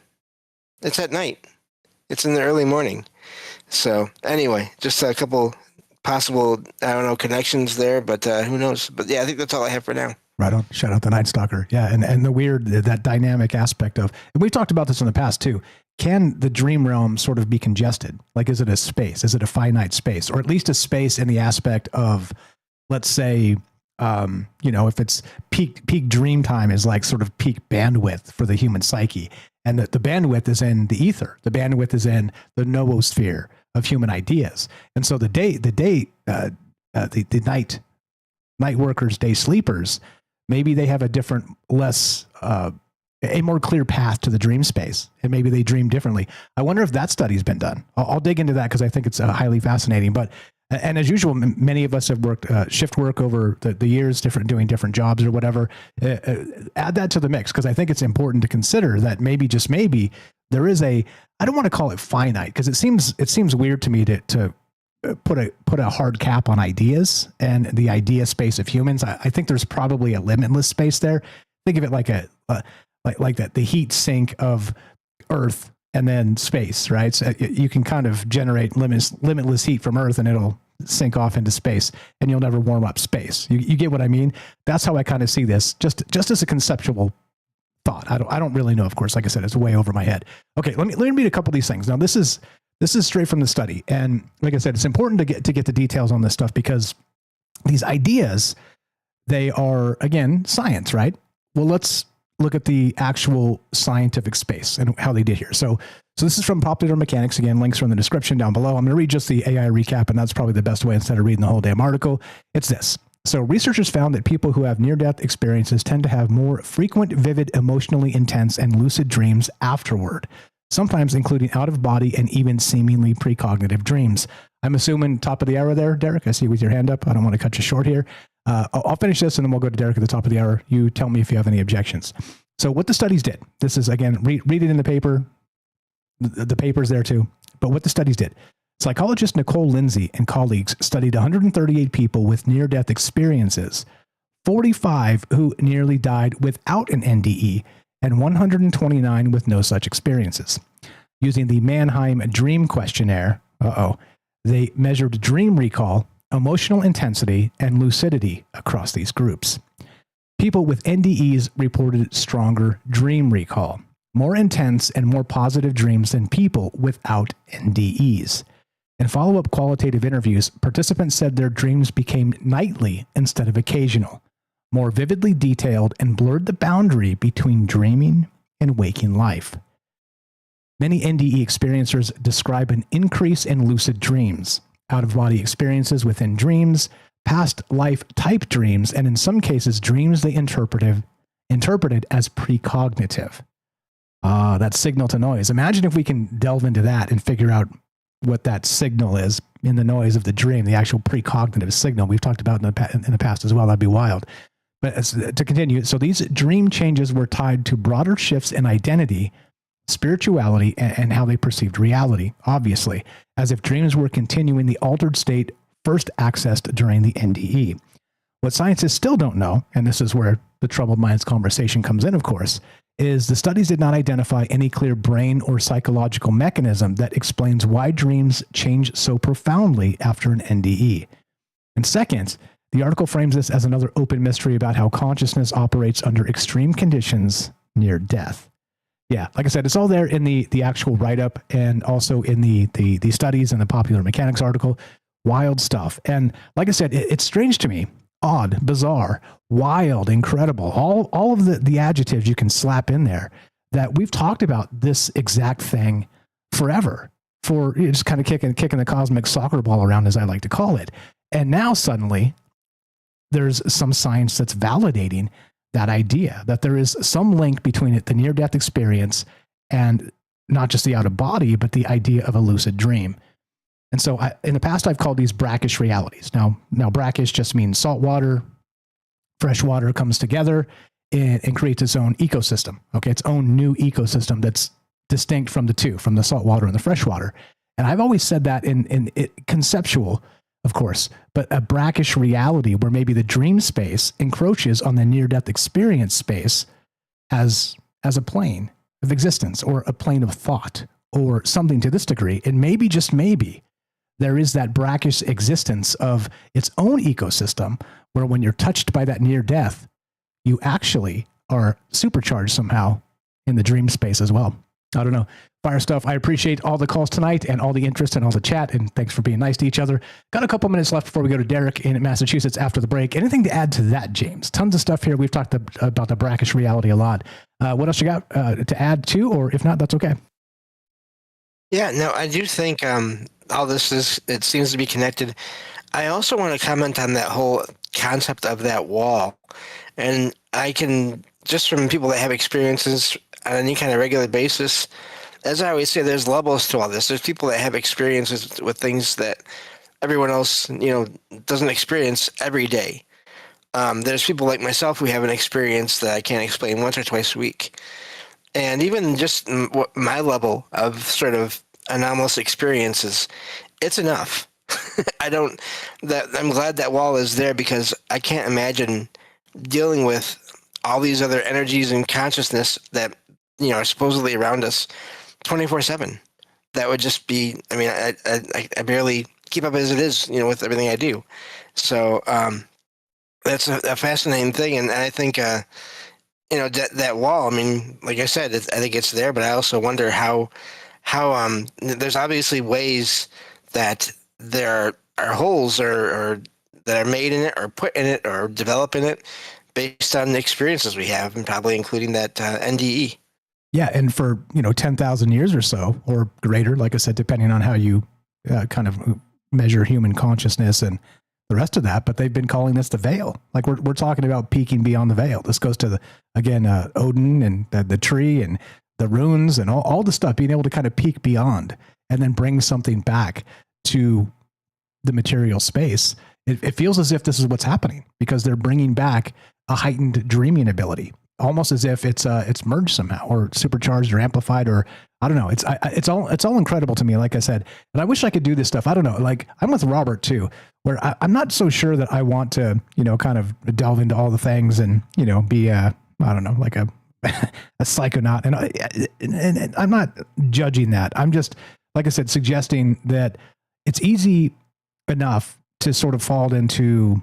It's at night. It's in the early morning. So anyway, just a couple possible, connections there, but who knows? But yeah, I think that's all I have for now. Right on. Shout out the Night Stalker. Yeah, and the weird, that dynamic aspect of, and we've talked about this in the past too, can the dream realm sort of be congested? Like, is it a space? Is it a finite space? Or at least a space in the aspect of, let's say, if it's peak dream time is like sort of peak bandwidth for the human psyche, and that the bandwidth is in the ether, the bandwidth is in the noosphere of human ideas. And so the night workers, day sleepers, maybe they have a different, a more clear path to the dream space, and maybe they dream differently. I wonder if that study's been done. I'll dig into that, because I think it's highly fascinating. But and as usual, many of us have worked shift work over the years, doing different jobs or whatever. Add that to the mix, because I think it's important to consider that maybe, just maybe, there is I don't want to call it finite, because it seems weird to me to put a hard cap on ideas and the idea space of humans. I think there's probably a limitless space there. Think of it like the heat sink of Earth and then space, right? So you can kind of generate limitless heat from Earth, and it'll sink off into space, and you'll never warm up space. You get what I mean? That's how I kind of see this, just as a conceptual thought. I don't really know, of course. Like I said, it's way over my head. Okay, let me read a couple of these things. Now, this is straight from the study, and like I said, it's important to get the details on this stuff, because these ideas, they are, again, science, right? Well, let's look at the actual scientific space and how they did here. So this is from Popular Mechanics. Again, links are in the description down below. I'm going to read just the AI recap, and that's probably the best way instead of reading the whole damn article. It's this. So researchers found that people who have near-death experiences tend to have more frequent, vivid, emotionally intense, and lucid dreams afterward, sometimes including out-of-body and even seemingly precognitive dreams. I'm assuming top of the hour there, Derek. I see you with your hand up. I don't want to cut you short here. I'll finish this, and then we'll go to Derek at the top of the hour. You tell me if you have any objections. So what the studies did, this is, again, read it in the paper. The paper's there too. But what the studies did, psychologist Nicole Lindsay and colleagues studied 138 people with near-death experiences, 45 who nearly died without an NDE, and 129 with no such experiences. Using the Mannheim Dream Questionnaire, they measured dream recall, emotional intensity, and lucidity across these groups. People with NDEs reported stronger dream recall, more intense and more positive dreams than people without NDEs. In follow-up qualitative interviews, participants said their dreams became nightly instead of occasional, more vividly detailed, and blurred the boundary between dreaming and waking life. Many NDE experiencers describe an increase in lucid dreams, out-of-body experiences within dreams, past life type dreams, and in some cases, dreams they interpreted as precognitive. That signal to noise. Imagine if we can delve into that and figure out what that signal is in the noise of the dream, the actual precognitive signal we've talked about in the past as well. That'd be wild. But to continue, so these dream changes were tied to broader shifts in identity, spirituality, and how they perceived reality, obviously, as if dreams were continuing the altered state first accessed during the NDE. What scientists still don't know, and this is where the troubled minds conversation comes in, of course, is the studies did not identify any clear brain or psychological mechanism that explains why dreams change so profoundly after an NDE. And second, the article frames this as another open mystery about how consciousness operates under extreme conditions near death. Yeah, like I said, it's all there in the actual write-up and also in the studies and the Popular Mechanics article. Wild stuff. And like I said, it's strange to me. Odd, bizarre, wild, incredible, all of the adjectives you can slap in there, that we've talked about this exact thing forever, for just kind of kicking the cosmic soccer ball around, as I like to call it. And now suddenly there's some science that's validating that idea, that there is some link between the near-death experience and not just the out-of-body, but the idea of a lucid dream. And so in the past, I've called these brackish realities. Now brackish just means salt water, fresh water comes together and creates its own ecosystem. Okay, its own new ecosystem that's distinct from the two, from the salt water and the fresh water. And I've always said that in conceptual, of course, but a brackish reality where maybe the dream space encroaches on the near-death experience space as a plane of existence or a plane of thought or something to this degree. And maybe, just maybe, there is that brackish existence of its own ecosystem where when you're touched by that near death, you actually are supercharged somehow in the dream space as well. I don't know. Fire stuff. I appreciate all the calls tonight and all the interest and all the chat, and thanks for being nice to each other. Got a couple minutes left before we go to Derek in Massachusetts after the break. Anything to add to that, James? Tons of stuff here. We've talked about the brackish reality a lot. What else you got to add to, or if not, that's okay. Yeah, no, I do think all this it seems to be connected. I also want to comment on that whole concept of that wall. And I can, just from people that have experiences on any kind of regular basis, as I always say, there's levels to all this. There's people that have experiences with things that everyone else, doesn't experience every day. There's people like myself who have an experience that I can't explain once or twice a week. And even just my level of sort of anomalous experiences, it's enough. I'm glad that wall is there, because I can't imagine dealing with all these other energies and consciousness that, are supposedly around us 24/7. That would just be, I barely keep up as it is, with everything I do. So that's a fascinating thing. And I think, that wall, like I said, I think it's there, but I also wonder how there's obviously ways that there are holes or that are made in it or put in it or develop in it based on the experiences we have, and probably including that NDE. Yeah, and for 10,000 years or so, or greater, like I said, depending on how you kind of measure human consciousness and the rest of that, but they've been calling this the veil. Like we're talking about peeking beyond the veil. This goes to Odin and the tree and the runes and all the stuff, being able to kind of peek beyond and then bring something back to the material space. It feels as if this is what's happening, because they're bringing back a heightened dreaming ability, almost as if it's merged somehow or supercharged or amplified, or I don't know. It's all incredible to me, like I said, and I wish I could do this stuff. I don't know. Like I'm with Robert too, where I'm not so sure that I want to, kind of delve into all the things and, be I don't know, like a psychonaut. And I'm not judging that. I'm just, like I said, suggesting that it's easy enough to sort of fall into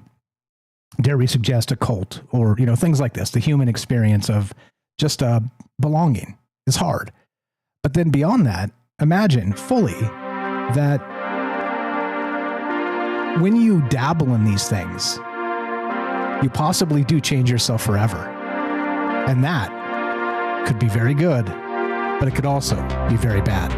dare we suggest a cult, or, you know, things like this. The human experience of just belonging is hard. But then beyond that, imagine fully that when you dabble in these things, you possibly do change yourself forever. And that could be very good, but it could also be very bad.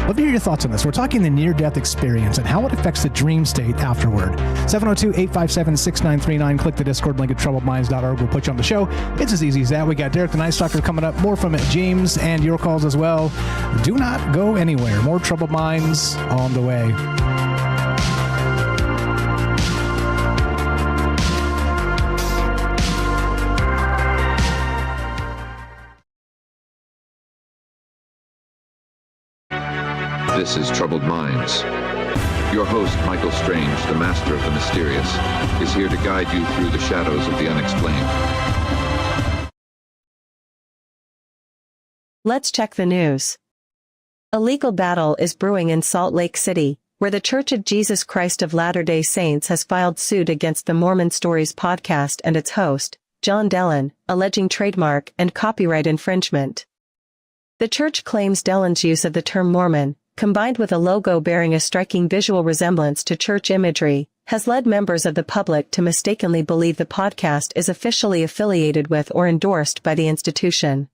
Love to hear your thoughts on this. We're talking the near-death experience and how it affects the dream state afterward. 702-857-6939. Click the Discord link at troubledminds.org. We'll put you on the show. It's as easy as that. We got Derek the Night Stalker coming up. More from James and your calls as well. Do not go anywhere. More Troubled Minds on the way. This is Troubled Minds. Your host, Michael Strange, the master of the mysterious, is here to guide you through the shadows of the unexplained. Let's check the news. A legal battle is brewing in Salt Lake City, where the Church of Jesus Christ of Latter-day Saints has filed suit against the Mormon Stories podcast and its host, John Dellon, alleging trademark and copyright infringement. The church claims Dellon's use of the term Mormon, combined with a logo bearing a striking visual resemblance to church imagery, has led members of the public to mistakenly believe the podcast is officially affiliated with or endorsed by the institution.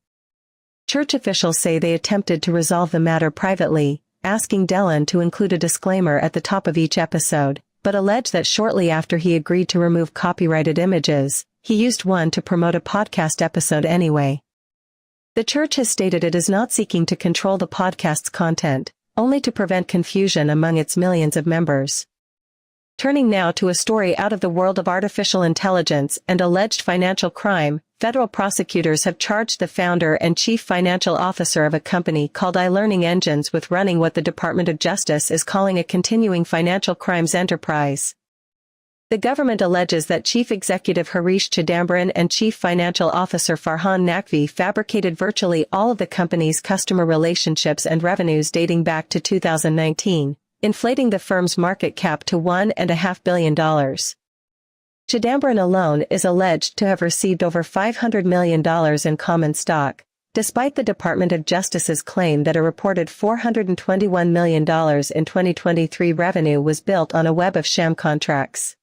Church officials say they attempted to resolve the matter privately, asking Dellon to include a disclaimer at the top of each episode, but allege that shortly after he agreed to remove copyrighted images, he used one to promote a podcast episode anyway. The church has stated it is not seeking to control the podcast's content, only to prevent confusion among its millions of members. Turning now to a story out of the world of artificial intelligence and alleged financial crime, federal prosecutors have charged the founder and chief financial officer of a company called iLearning Engines with running what the Department of Justice is calling a continuing financial crimes enterprise. The government alleges that Chief Executive Harish Chidambaran and Chief Financial Officer Farhan Naqvi fabricated virtually all of the company's customer relationships and revenues dating back to 2019, inflating the firm's market cap to $1.5 billion. Chidambaran alone is alleged to have received over $500 million in common stock, despite the Department of Justice's claim that a reported $421 million in 2023 revenue was built on a web of sham contracts.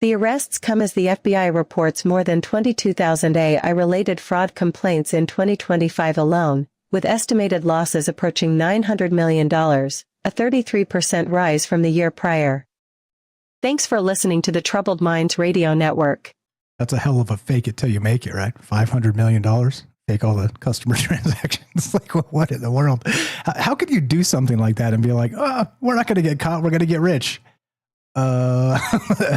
The arrests come as the FBI reports more than 22,000 AI-related fraud complaints in 2025 alone, with estimated losses approaching $900 million, a 33% rise from the year prior. Thanks for listening to the Troubled Minds Radio Network. That's a hell of a fake it till you make it, right? $500 million. Fake all the customer transactions. Like, what in the world? How could you do something like that and be like, oh, we're not going to get caught, we're going to get rich?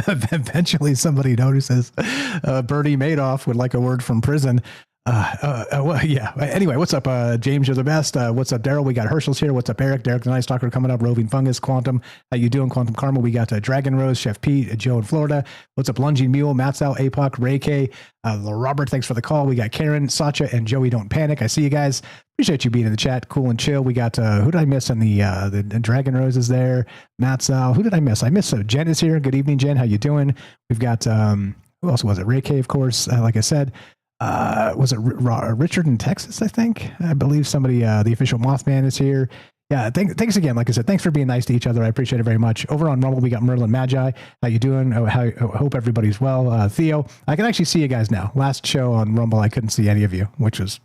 Eventually somebody notices. Bernie Madoff would like a word from prison. Well, yeah. Anyway, what's up, James? You're the best. What's up, Daryl? We got Herschel's here. What's up, Eric? Derek the Night Stalker coming up. Roving Fungus, Quantum. How you doing, Quantum Karma? We got Dragon Rose, Chef Pete, Joe in Florida. What's up, Lunging Mule, Matsal, Apoc, Ray K, Robert? Thanks for the call. We got Karen, Sacha, and Joey. Don't panic. I see you guys. Appreciate you being in the chat. Cool and chill. We got who did I miss on the Dragon Rose is there. Matsal. Who did I miss? I missed Jen is here. Good evening, Jen. How you doing? We've got who else was it? Ray K, of course. Like I said. Was it Richard in Texas? I believe somebody, the official Mothman is here. Yeah. Thanks again. Like I said, thanks for being nice to each other. I appreciate it very much. Over on Rumble, we got Merlin Magi. How you doing? Hope everybody's well. Theo, I can actually see you guys now. Last show on Rumble, I couldn't see any of you, which was,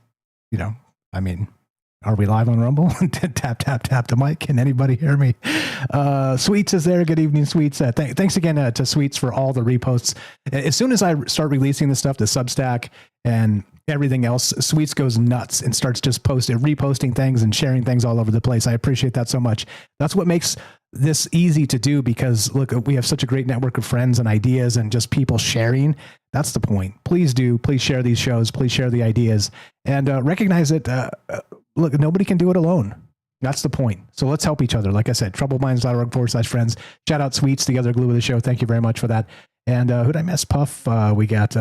I mean, are we live on Rumble? Tap the mic. Can anybody hear me? Sweets is there. Good evening, Sweets. Thanks again to Sweets for all the reposts. As soon as I start releasing this stuff to Substack and everything else, Sweets goes nuts and starts just reposting things and sharing things all over the place. I appreciate that so much. That's what makes this easy to do, because look, we have such a great network of friends and ideas and just people sharing. That's the point. Please share these shows. Please share the ideas and recognize that, look, nobody can do it alone. That's the point. So let's help each other. Like I said, troubledminds.org/friends. Shout out Sweets, the other glue of the show. Thank you very much for that. And who'd I miss? Puff. We got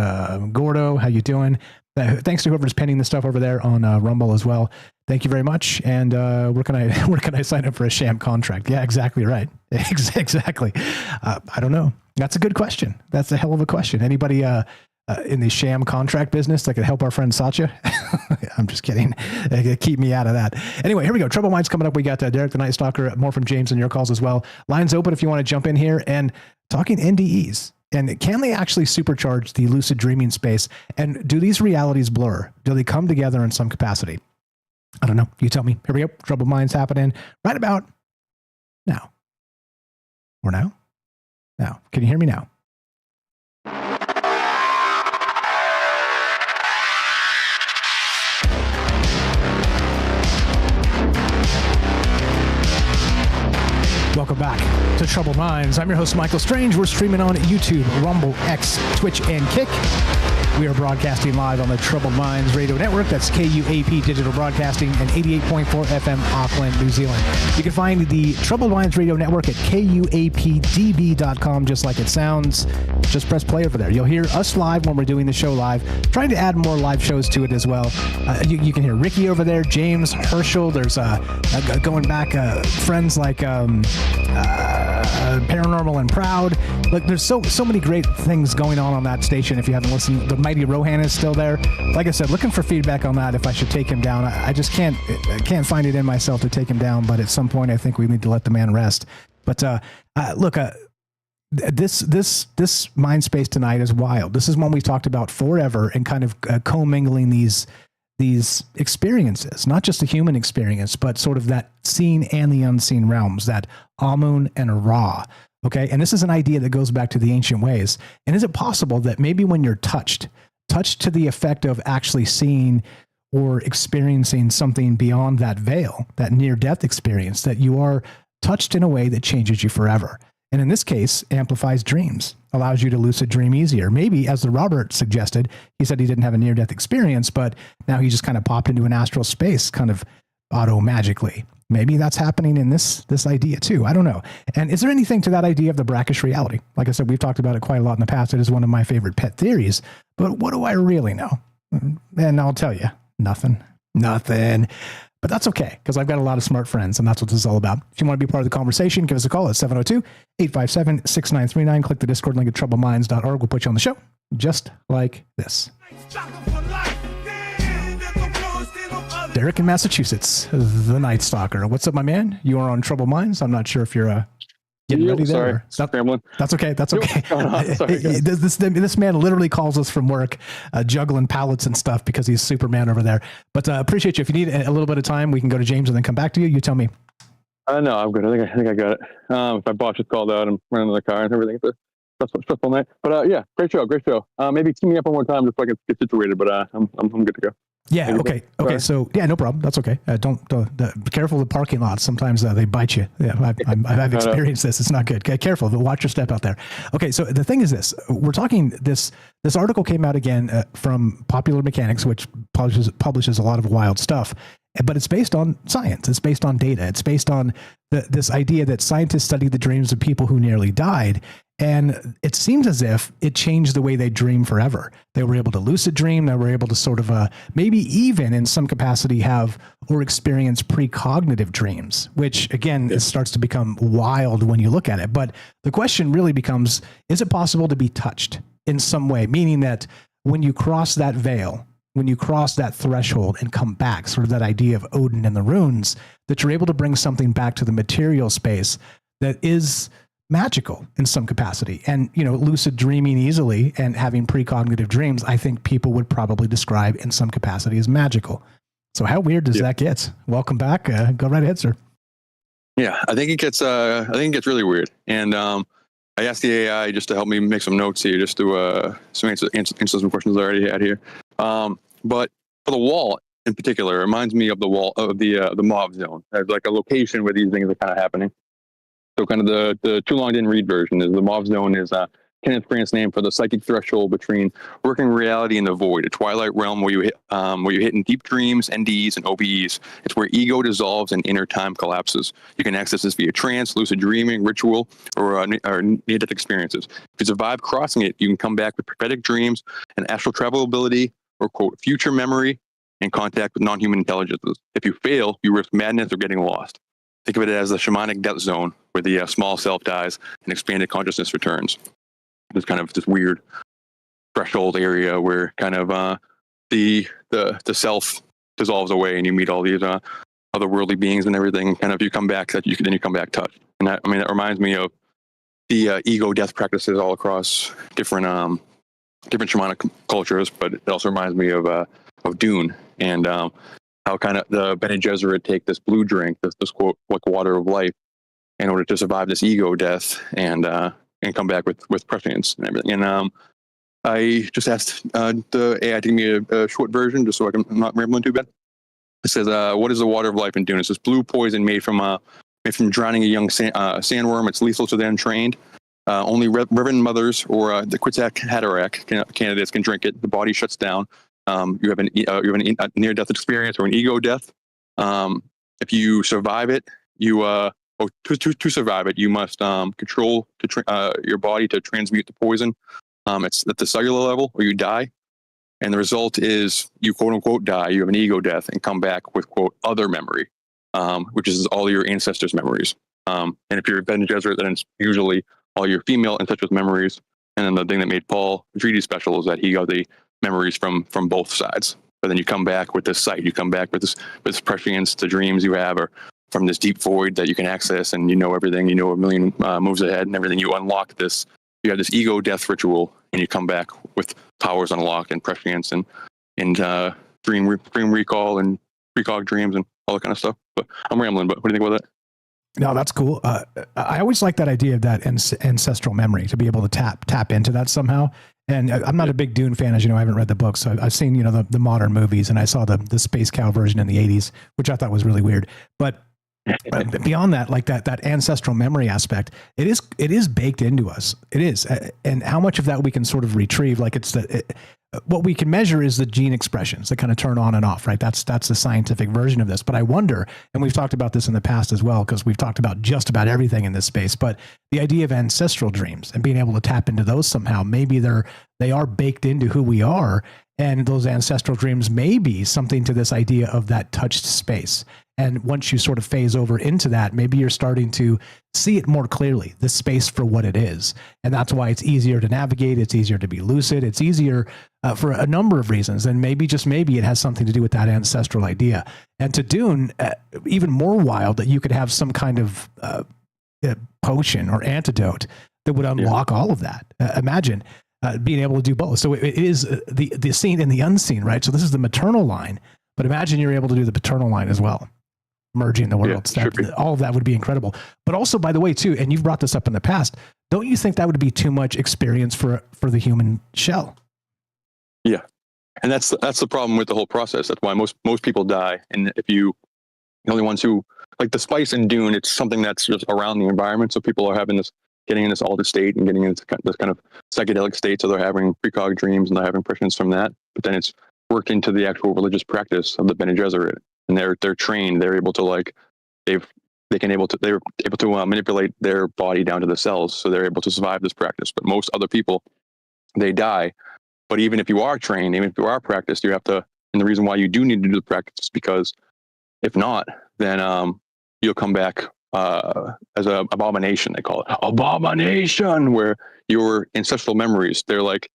Gordo. How you doing? Thanks to whoever's penning the stuff over there on Rumble as well. Thank you very much. And where can I sign up for a sham contract? Yeah, exactly right. Exactly. I don't know. That's a good question. That's a hell of a question. Anybody in the sham contract business that could help our friend Satya? I'm just kidding. Keep me out of that. Anyway, here we go. Trouble Minds coming up. We got Derek the Night Stalker, more from James and your calls as well. Lines open if you want to jump in here and talking NDEs. And can they actually supercharge the lucid dreaming space? And do these realities blur? Do they come together in some capacity? I don't know. You tell me. Here we go. Trouble Minds happening right about now. Or now? Now. Can you hear me now? Welcome back to Troubled Minds. I'm your host, Michael Strange. We're streaming on YouTube, Rumble, X, Twitch, and Kick. We are broadcasting live on the Troubled Minds Radio Network. That's KUAP Digital Broadcasting and 88.4 FM Auckland, New Zealand. You can find the Troubled Minds Radio Network at KUAPDB.com, just like it sounds. Just press play over there. You'll hear us live when we're doing the show live. Trying to add more live shows to it as well. You can hear Ricky over there, James, Herschel. There's going back friends like Paranormal and Proud. Look, there's so many great things going on that station. If you haven't listened, the Mighty Rohan is still there. Like I said, looking for feedback on that. If I should take him down, I just can't find it in myself to take him down. But at some point, I think we need to let the man rest. But look, this mind space tonight is wild. This is one we've talked about forever, and kind of commingling these experiences, not just the human experience, but sort of that seen and the unseen realms, that Amun and Ra. Okay. And this is an idea that goes back to the ancient ways. And is it possible that maybe when you're touched to the effect of actually seeing or experiencing something beyond that veil, that near-death experience, that you are touched in a way that changes you forever? And in this case, amplifies dreams, allows you to lucid dream easier. Maybe, as the Robert suggested, he said he didn't have a near-death experience, but now he just kind of popped into an astral space kind of auto-magically. Maybe that's happening in this idea too. I don't know. And is there anything to that idea of the brackish reality? Like I said, we've talked about it quite a lot in the past. It is one of my favorite pet theories. But what do I really know? And I'll tell you, nothing. But that's okay, because I've got a lot of smart friends, and that's what this is all about. If you want to be part of the conversation, give us a call at 702-857-6939. Click the Discord link at troubleminds.org. We'll put you on the show, just like this. Derek in Massachusetts, the Night Stalker. What's up, my man? You are on Troubled Minds. I'm not sure if you're getting ready there. Sorry. That's okay. This man literally calls us from work, juggling pallets and stuff because he's Superman over there. But appreciate you. If you need a little bit of time, we can go to James and then come back to you. You tell me. No, I'm good. I think I got it. If my boss just called out, I'm running to the car and everything. It's a stressful night. But yeah, great show. Maybe team me up one more time just so I can get situated. But I'm good to go. Yeah. Okay. So yeah, no problem. That's okay. Don't be careful of the parking lots. Sometimes they bite you. Yeah, I've experienced this. It's not good. Okay, careful. Watch your step out there. Okay. So the thing is this: we're talking this article came out again from Popular Mechanics, which publishes a lot of wild stuff, but it's based on science. It's based on data. It's based on this idea that scientists studied the dreams of people who nearly died. And it seems as if it changed the way they dream forever. They were able to lucid dream. They were able to sort of maybe even in some capacity have or experience precognitive dreams, which again, it starts to become wild when you look at it. But the question really becomes, is it possible to be touched in some way? Meaning that when you cross that veil, when you cross that threshold and come back, sort of that idea of Odin and the runes, that you're able to bring something back to the material space that is magical in some capacity. And, lucid dreaming easily and having precognitive dreams, I think people would probably describe in some capacity as magical. So how weird does that get? Welcome back. Go right ahead, sir. Yeah, I think it gets really weird. And I asked the AI just to help me make some notes here, just to answer some questions I already had here. But for the wall in particular, it reminds me of the wall of the Mauve Zone. There's like a location where these things are kind of happening. So kind of the too long didn't read version is the Mauve Zone is Kenneth Grant's name for the psychic threshold between working reality and the void, a twilight realm where you hit in deep dreams, NDEs, and OBEs. It's where ego dissolves and inner time collapses. You can access this via trance, lucid dreaming, ritual, or near-death experiences. If you survive crossing it, you can come back with prophetic dreams, and astral travel ability, or quote, future memory, and contact with non-human intelligences. If you fail, you risk madness or getting lost. Think of it as the shamanic death zone, where the small self dies and expanded consciousness returns. this kind of this weird threshold area where kind of the self dissolves away and you meet all these otherworldly beings and everything. Kind of you come back then you come back touched. And that reminds me of the ego death practices all across different shamanic cultures, but it also reminds me of Dune and how kind of the Bene Gesserit take this blue drink, this quote like water of life, in order to survive this ego death and come back with prescience and everything. And I just asked the AI to give me a short version, just so I'm not rambling too bad. It says, "What is the water of life in Dune?" It's this blue poison made from drowning a young sandworm. It's lethal to the untrained. Only Reverend Mothers or the Kwisatz Haderach candidates can drink it. The body shuts down. You have a near-death experience or an ego death. If you survive it, to survive it, you must control your body to transmute the poison. It's at the cellular level, or you die. And the result is you quote unquote die. You have an ego death and come back with quote other memory, which is all your ancestors' memories. And if you're a Bene Gesserit, then it's usually all your female ancestors' memories. And then the thing that made Paul Atreides special is that he got the memories from both sides. But then you come back with this sight. You come back with this prescience, the dreams you have are from this deep void that you can access, and you know everything. You know a million moves ahead and everything. You unlock this. You have this ego death ritual, and you come back with powers unlocked and prescience and dream recall and precog dreams and all that kind of stuff. But I'm rambling. But what do you think about that? No, that's cool. I always like that idea of that ancestral memory, to be able to tap into that somehow. And I'm not a big Dune fan, as you know. I haven't read the books. So I've seen the modern movies, and I saw the Space Cow version in the 80s, which I thought was really weird. But beyond that, like that ancestral memory aspect, it is baked into us. It is, and how much of that we can sort of retrieve, like what we can measure is the gene expressions that kind of turn on and off, right? That's the scientific version of this. But I wonder, and we've talked about this in the past as well, because we've talked about just about everything in this space, but the idea of ancestral dreams and being able to tap into those somehow, maybe they are baked into who we are. And those ancestral dreams may be something to this idea of that touched space. And once you sort of phase over into that, maybe you're starting to see it more clearly, the space for what it is. And that's why it's easier to navigate. It's easier to be lucid. It's easier for a number of reasons. And maybe, just maybe, it has something to do with that ancestral idea. And to Dune, even more wild, that you could have some kind of potion or antidote that would unlock all of that. Imagine being able to do both. So it is the seen and the unseen, right? So this is the maternal line, but imagine you're able to do the paternal line as well, merging the worlds. All of that would be incredible. But also, by the way, too, and you've brought this up in the past, don't you think that would be too much experience for the human shell? Yeah, and that's the problem with the whole process. That's why most people die. And the only ones who, like the spice in Dune, it's something that's just around the environment. So people are getting in this altered state and getting into this kind of psychedelic state. So they're having precog dreams and they're having prescience from that. But then it's worked into the actual religious practice of the Bene Gesserit. And they're trained. They're able to they're able to manipulate their body down to the cells, so they're able to survive this practice. But most other people, they die. But even if you are trained, even if you are practiced, you have to. And the reason why you do need to do the practice is because if not, then you'll come back as an abomination. They call it abomination, where your ancestral memories, they're like.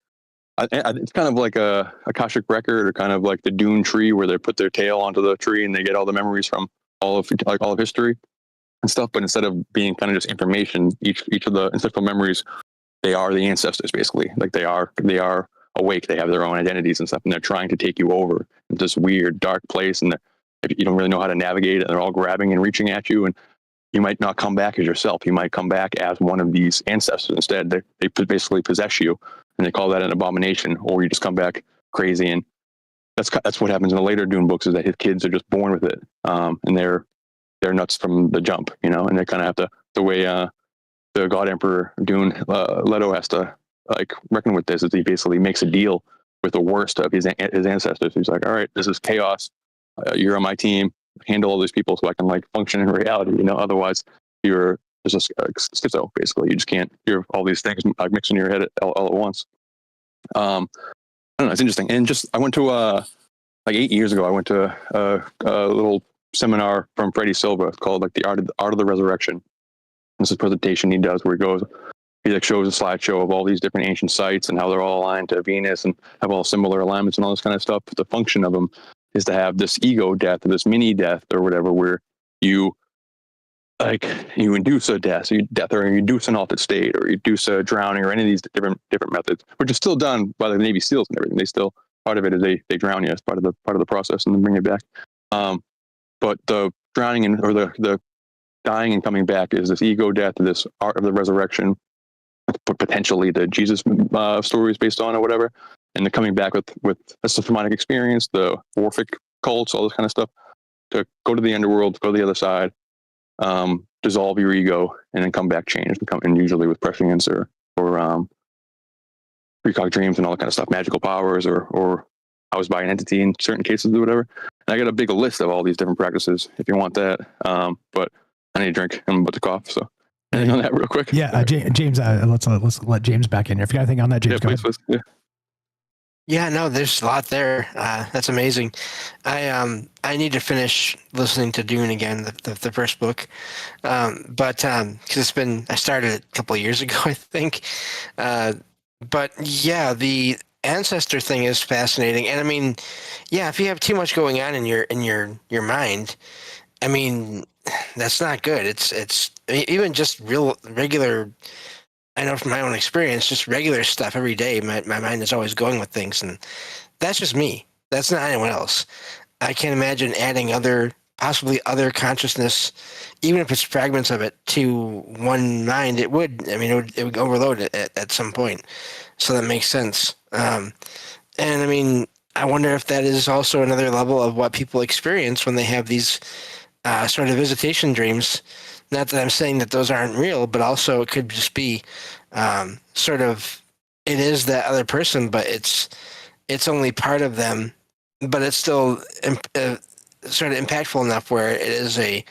It's kind of like a Akashic record, or kind of like the Dune tree, where they put their tail onto the tree and they get all the memories from all of history and stuff. But instead of being kind of just information, each of the ancestral memories, they are the ancestors basically. Like they are awake. They have their own identities and stuff, and they're trying to take you over into this weird dark place. And you don't really know how to navigate it. And they're all grabbing and reaching at you, and you might not come back as yourself. You might come back as one of these ancestors instead. They basically possess you. And they call that an abomination, or you just come back crazy. And that's what happens in the later Dune books, is that his kids are just born with it, and they're nuts from the jump, and they kind of have to, the way the God Emperor Dune Leto has to reckon with this, is he basically makes a deal with the worst of his ancestors. He's like, all right, this is chaos. You're on my team. Handle all these people so I can function in reality. Otherwise you're. There's a schizo, basically. You just can't hear all these things mixing in your head all at once. I don't know. It's interesting. And I went to 8 years ago. I went to a little seminar from Freddie Silva called the Art of the Resurrection. This is a presentation he does where he goes he like shows a slideshow of all these different ancient sites and how they're all aligned to Venus and have all similar alignments and all this kind of stuff. But the function of them is to have this ego death or this mini death or whatever, where you induce a death, or you induce an altered state, or you induce a drowning, or any of these different methods, which is still done by the Navy SEALs and everything. They still, part of it is they drown you as part of the process and then bring you back. But the drowning or the dying and coming back is this ego death, this art of the resurrection, potentially the Jesus stories based on or whatever, and the coming back with a shamanic experience, the Orphic cults, all this kind of stuff, to go to the underworld, go to the other side, dissolve your ego, and then come back changed, and usually with prescience or precog dreams and all that kind of stuff, magical powers or housed by an entity in certain cases or whatever. And I got a big list of all these different practices if you want that. But I need a drink. I'm about to cough, so anything on that real quick? Yeah, James, let's let James back in here. If you got anything on that, James, go ahead. Yeah. Yeah, no, there's a lot there. That's amazing. I need to finish listening to Dune again, the first book, but because I started it a couple of years ago, I think. But yeah, the ancestor thing is fascinating, and I mean, yeah, if you have too much going on in your mind, I mean, that's not good. It's even just regular. I know from my own experience, just regular stuff every day, my mind is always going with things, and that's just me. That's not anyone else. I can't imagine adding possibly other consciousness, even if it's fragments of it, to one mind. It would overload it at some point. So that makes sense. And I mean, I wonder if that is also another level of what people experience when they have these sort of visitation dreams. Not that I'm saying that those aren't real, but also it could just be sort of, it is that other person, but it's only part of them, but it's still sort of impactful enough where it is an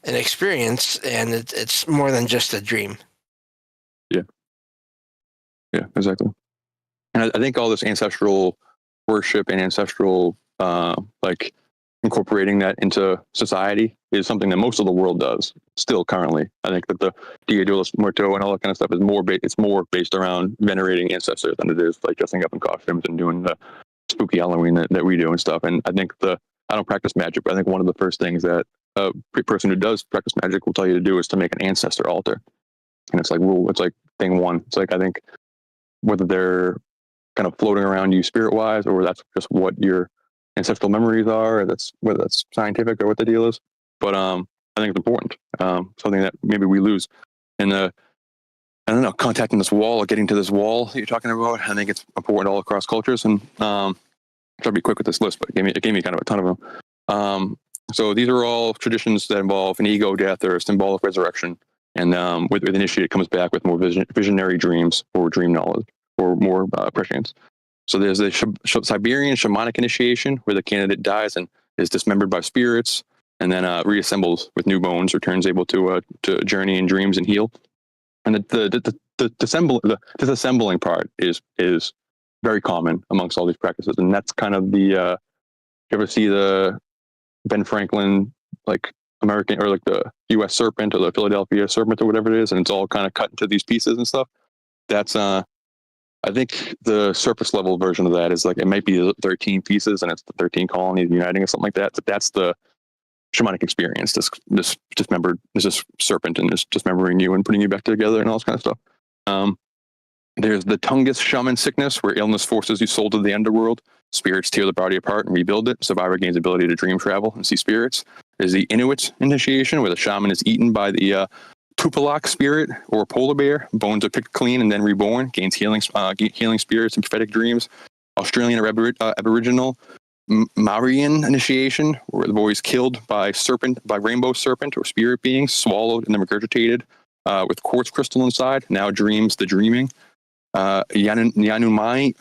experience, and it's more than just a dream. Yeah, exactly. And I think all this ancestral worship and ancestral incorporating that into society is something that most of the world does still currently. I think that the Dia de los Muertos and all that kind of stuff is more based around venerating ancestors than it is like dressing up in costumes and doing the spooky Halloween that we do and stuff. And I think I don't practice magic, but I think one of the first things that a person who does practice magic will tell you to do is to make an ancestor altar. And it's like thing one. It's like, I think whether they're kind of floating around you spirit-wise, or that's just what your ancestral memories are, or whether that's scientific or what the deal is. But I think it's important. Something that maybe we lose in I don't know, contacting this wall or getting to this wall that you're talking about. I think it's important all across cultures. And I'll try to be quick with this list, but it gave me kind of a ton of them. So these are all traditions that involve an ego death or a symbolic resurrection. And with initiate, it comes back with more visionary dreams or dream knowledge or more prescience. So there's the Siberian shamanic initiation, where the candidate dies and is dismembered by spirits, and then reassembles with new bones, returns able to journey in dreams and heal. And the disassembling part is very common amongst all these practices, and that's kind of you ever see the Ben Franklin American or the U.S. serpent or the Philadelphia serpent or whatever it is, and it's all kind of cut into these pieces and stuff. That's I think the surface level version of that is it might be 13 pieces and it's the 13 colonies uniting or something like that. But that's the shamanic experience. This serpent and this dismembering you and putting you back together and all this kind of stuff. There's the Tungus shaman sickness, where illness forces you soul to the underworld. Spirits tear the body apart and rebuild it. Survivor gains ability to dream travel and see spirits. There's the Inuit initiation, where the shaman is eaten by the Tupilak spirit or polar bear. Bones are picked clean and then reborn. Gains healing spirits and prophetic dreams. Australian Aboriginal Marian initiation, where the boy is killed by rainbow serpent or spirit beings, swallowed and then regurgitated with quartz crystal inside. Now dreams the dreaming. Yanomami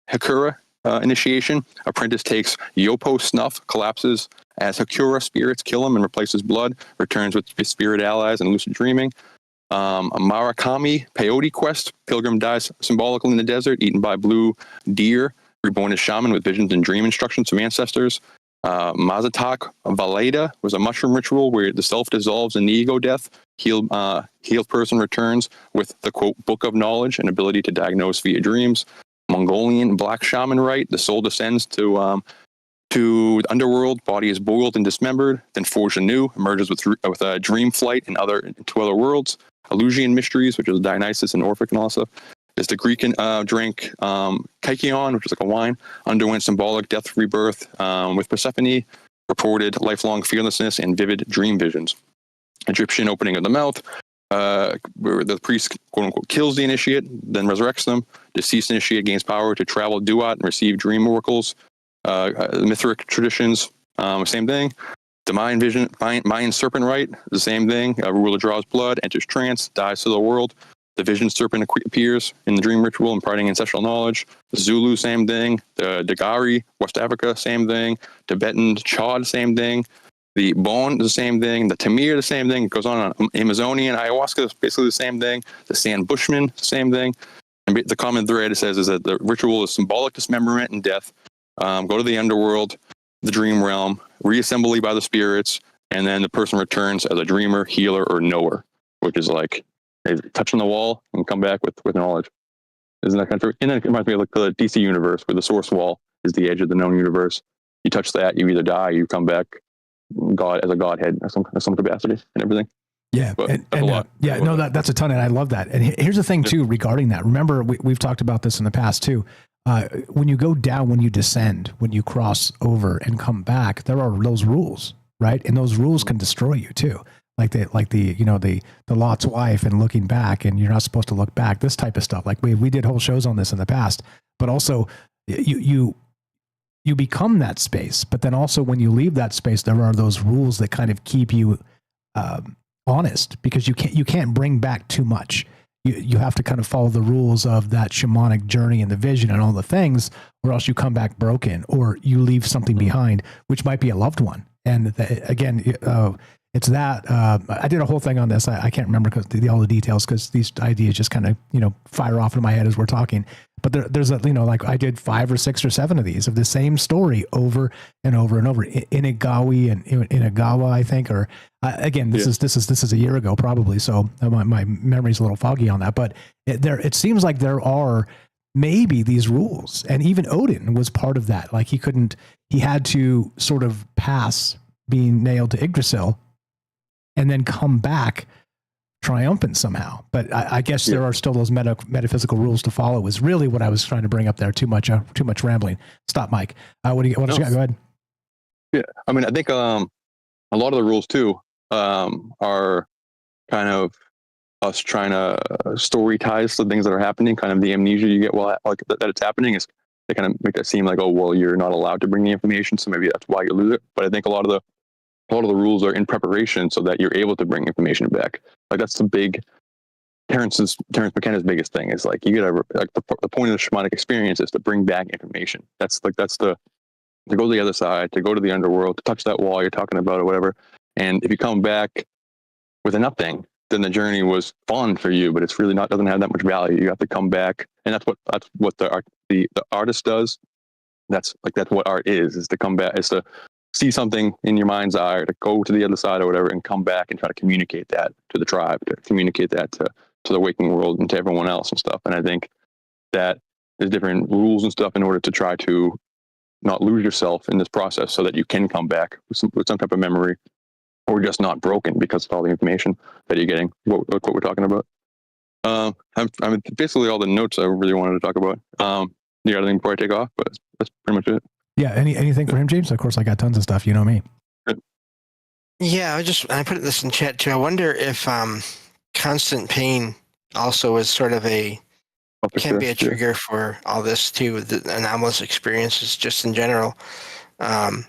Hakura initiation. Apprentice takes Yopo snuff, collapses as Hakura spirits kill him and replaces blood, returns with his spirit allies and lucid dreaming. A Murakami peyote quest. Pilgrim dies symbolically in the desert, eaten by blue deer, reborn as shaman with visions and dream instructions from ancestors. Mazatak Valeda was a mushroom ritual where the self dissolves in the ego death, healed person returns with the quote book of knowledge and ability to diagnose via dreams. Mongolian black shaman rite, the soul descends to the underworld, body is boiled and dismembered, then forged anew, emerges with a dream flight into other worlds. Eleusinian mysteries, which is Dionysus and Orphic and all that stuff. Is the Greek drink kykeon, which is like a wine, underwent symbolic death rebirth with Persephone, reported lifelong fearlessness and vivid dream visions. Egyptian opening of the mouth, where the priest, quote unquote, kills the initiate, then resurrects them. Deceased initiate gains power to travel duat and receive dream oracles. Mithric traditions, same thing. The Mayan serpent rite, the same thing. A ruler draws blood, enters trance, dies to the world. The vision serpent appears in the dream ritual, imparting ancestral knowledge. The Zulu, same thing. The Dagari, West Africa, same thing. Tibetan Chad, same thing. The Bon, the same thing. The Tamir, the same thing. It goes on. Amazonian ayahuasca is basically the same thing. The Sand Bushman, same thing. And the common thread, it says, is that the ritual is symbolic dismemberment and death. Go to the underworld, the dream realm, reassembly by the spirits, and then the person returns as a dreamer, healer, or knower, which is like they touch on the wall and come back with knowledge. Isn't that kind of? And then it reminds me of like the DC universe, where the source wall is the edge of the known universe. You touch that, you either die, or you come back God as a godhead, as some capacity, and everything. Yeah, that's a ton, and I love that. And here's the thing too regarding that. Remember, we've talked about this in the past too. When you go down, when you descend, when you cross over and come back, there are those rules, right? And those rules can destroy you too. Like the Lot's wife and looking back, and you're not supposed to look back. This type of stuff. Like we did whole shows on this in the past. But also, you become that space. But then also, when you leave that space, there are those rules that kind of keep you honest, because you can't bring back too much. You have to kind of follow the rules of that shamanic journey and the vision and all the things, or else you come back broken, or you leave something behind, which might be a loved one. And again, it's that I did a whole thing on this. I can't remember all the details, because these ideas just kind of fire off in my head as we're talking. But there's like I did 5 or 6 or 7 of these of the same story over and over and over. Inagawa and Inagawa, I think, or again, this is a year ago probably. So my memory's a little foggy on that. But it seems like there are maybe these rules, and even Odin was part of that. Like he had to sort of pass being nailed to Yggdrasil and then come back triumphant somehow. But I guess there are still those metaphysical rules to follow, is really what I was trying to bring up there. Too much rambling. Stop, Mike. What else you got? Go ahead. Yeah. I mean, I think a lot of the rules too are kind of us trying to story-tize the things that are happening, kind of the amnesia you get while that it's happening. Is they kind of make it seem like, oh, well, you're not allowed to bring the information, so maybe that's why you lose it. But I think a lot of the rules are in preparation so that you're able to bring information back. Like that's the big Terrence McKenna's biggest thing is like you gotta like the point of the shamanic experience is to bring back information. That's to go to the other side, to go to the underworld, to touch that wall you're talking about or whatever. And if you come back with a nothing, then the journey was fun for you, but it's really doesn't have that much value. You have to come back, and that's what the artist does. That's what art is to come back, is to see something in your mind's eye, or to go to the other side or whatever, and come back and try to communicate that to the tribe, to communicate that to the waking world and to everyone else and stuff. And I think that there's different rules and stuff in order to try to not lose yourself in this process, so that you can come back with some type of memory, or just not broken because of all the information that you're getting. What we're talking about. I mean, basically all the notes I really wanted to talk about. You got anything before I take off? But that's pretty much it. Yeah. Anything for him, James? Of course, I got tons of stuff. You know me. Yeah, I put this in chat too. I wonder if constant pain also is sort of be a trigger for all this too. The anomalous experiences, just in general. And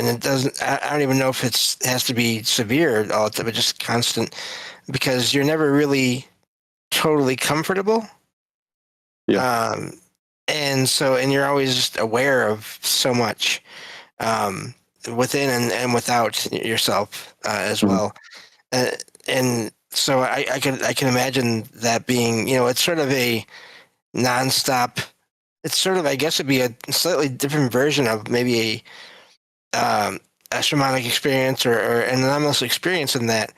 it doesn't. I don't even know if it has to be severe all the time, but just constant, because you're never really totally comfortable. Yeah. And you're always just aware of so much within and without yourself as well. And so I can imagine that being, it's sort of a nonstop. It's sort of, I guess it'd be a slightly different version of maybe a shamanic experience or an anomalous experience, in that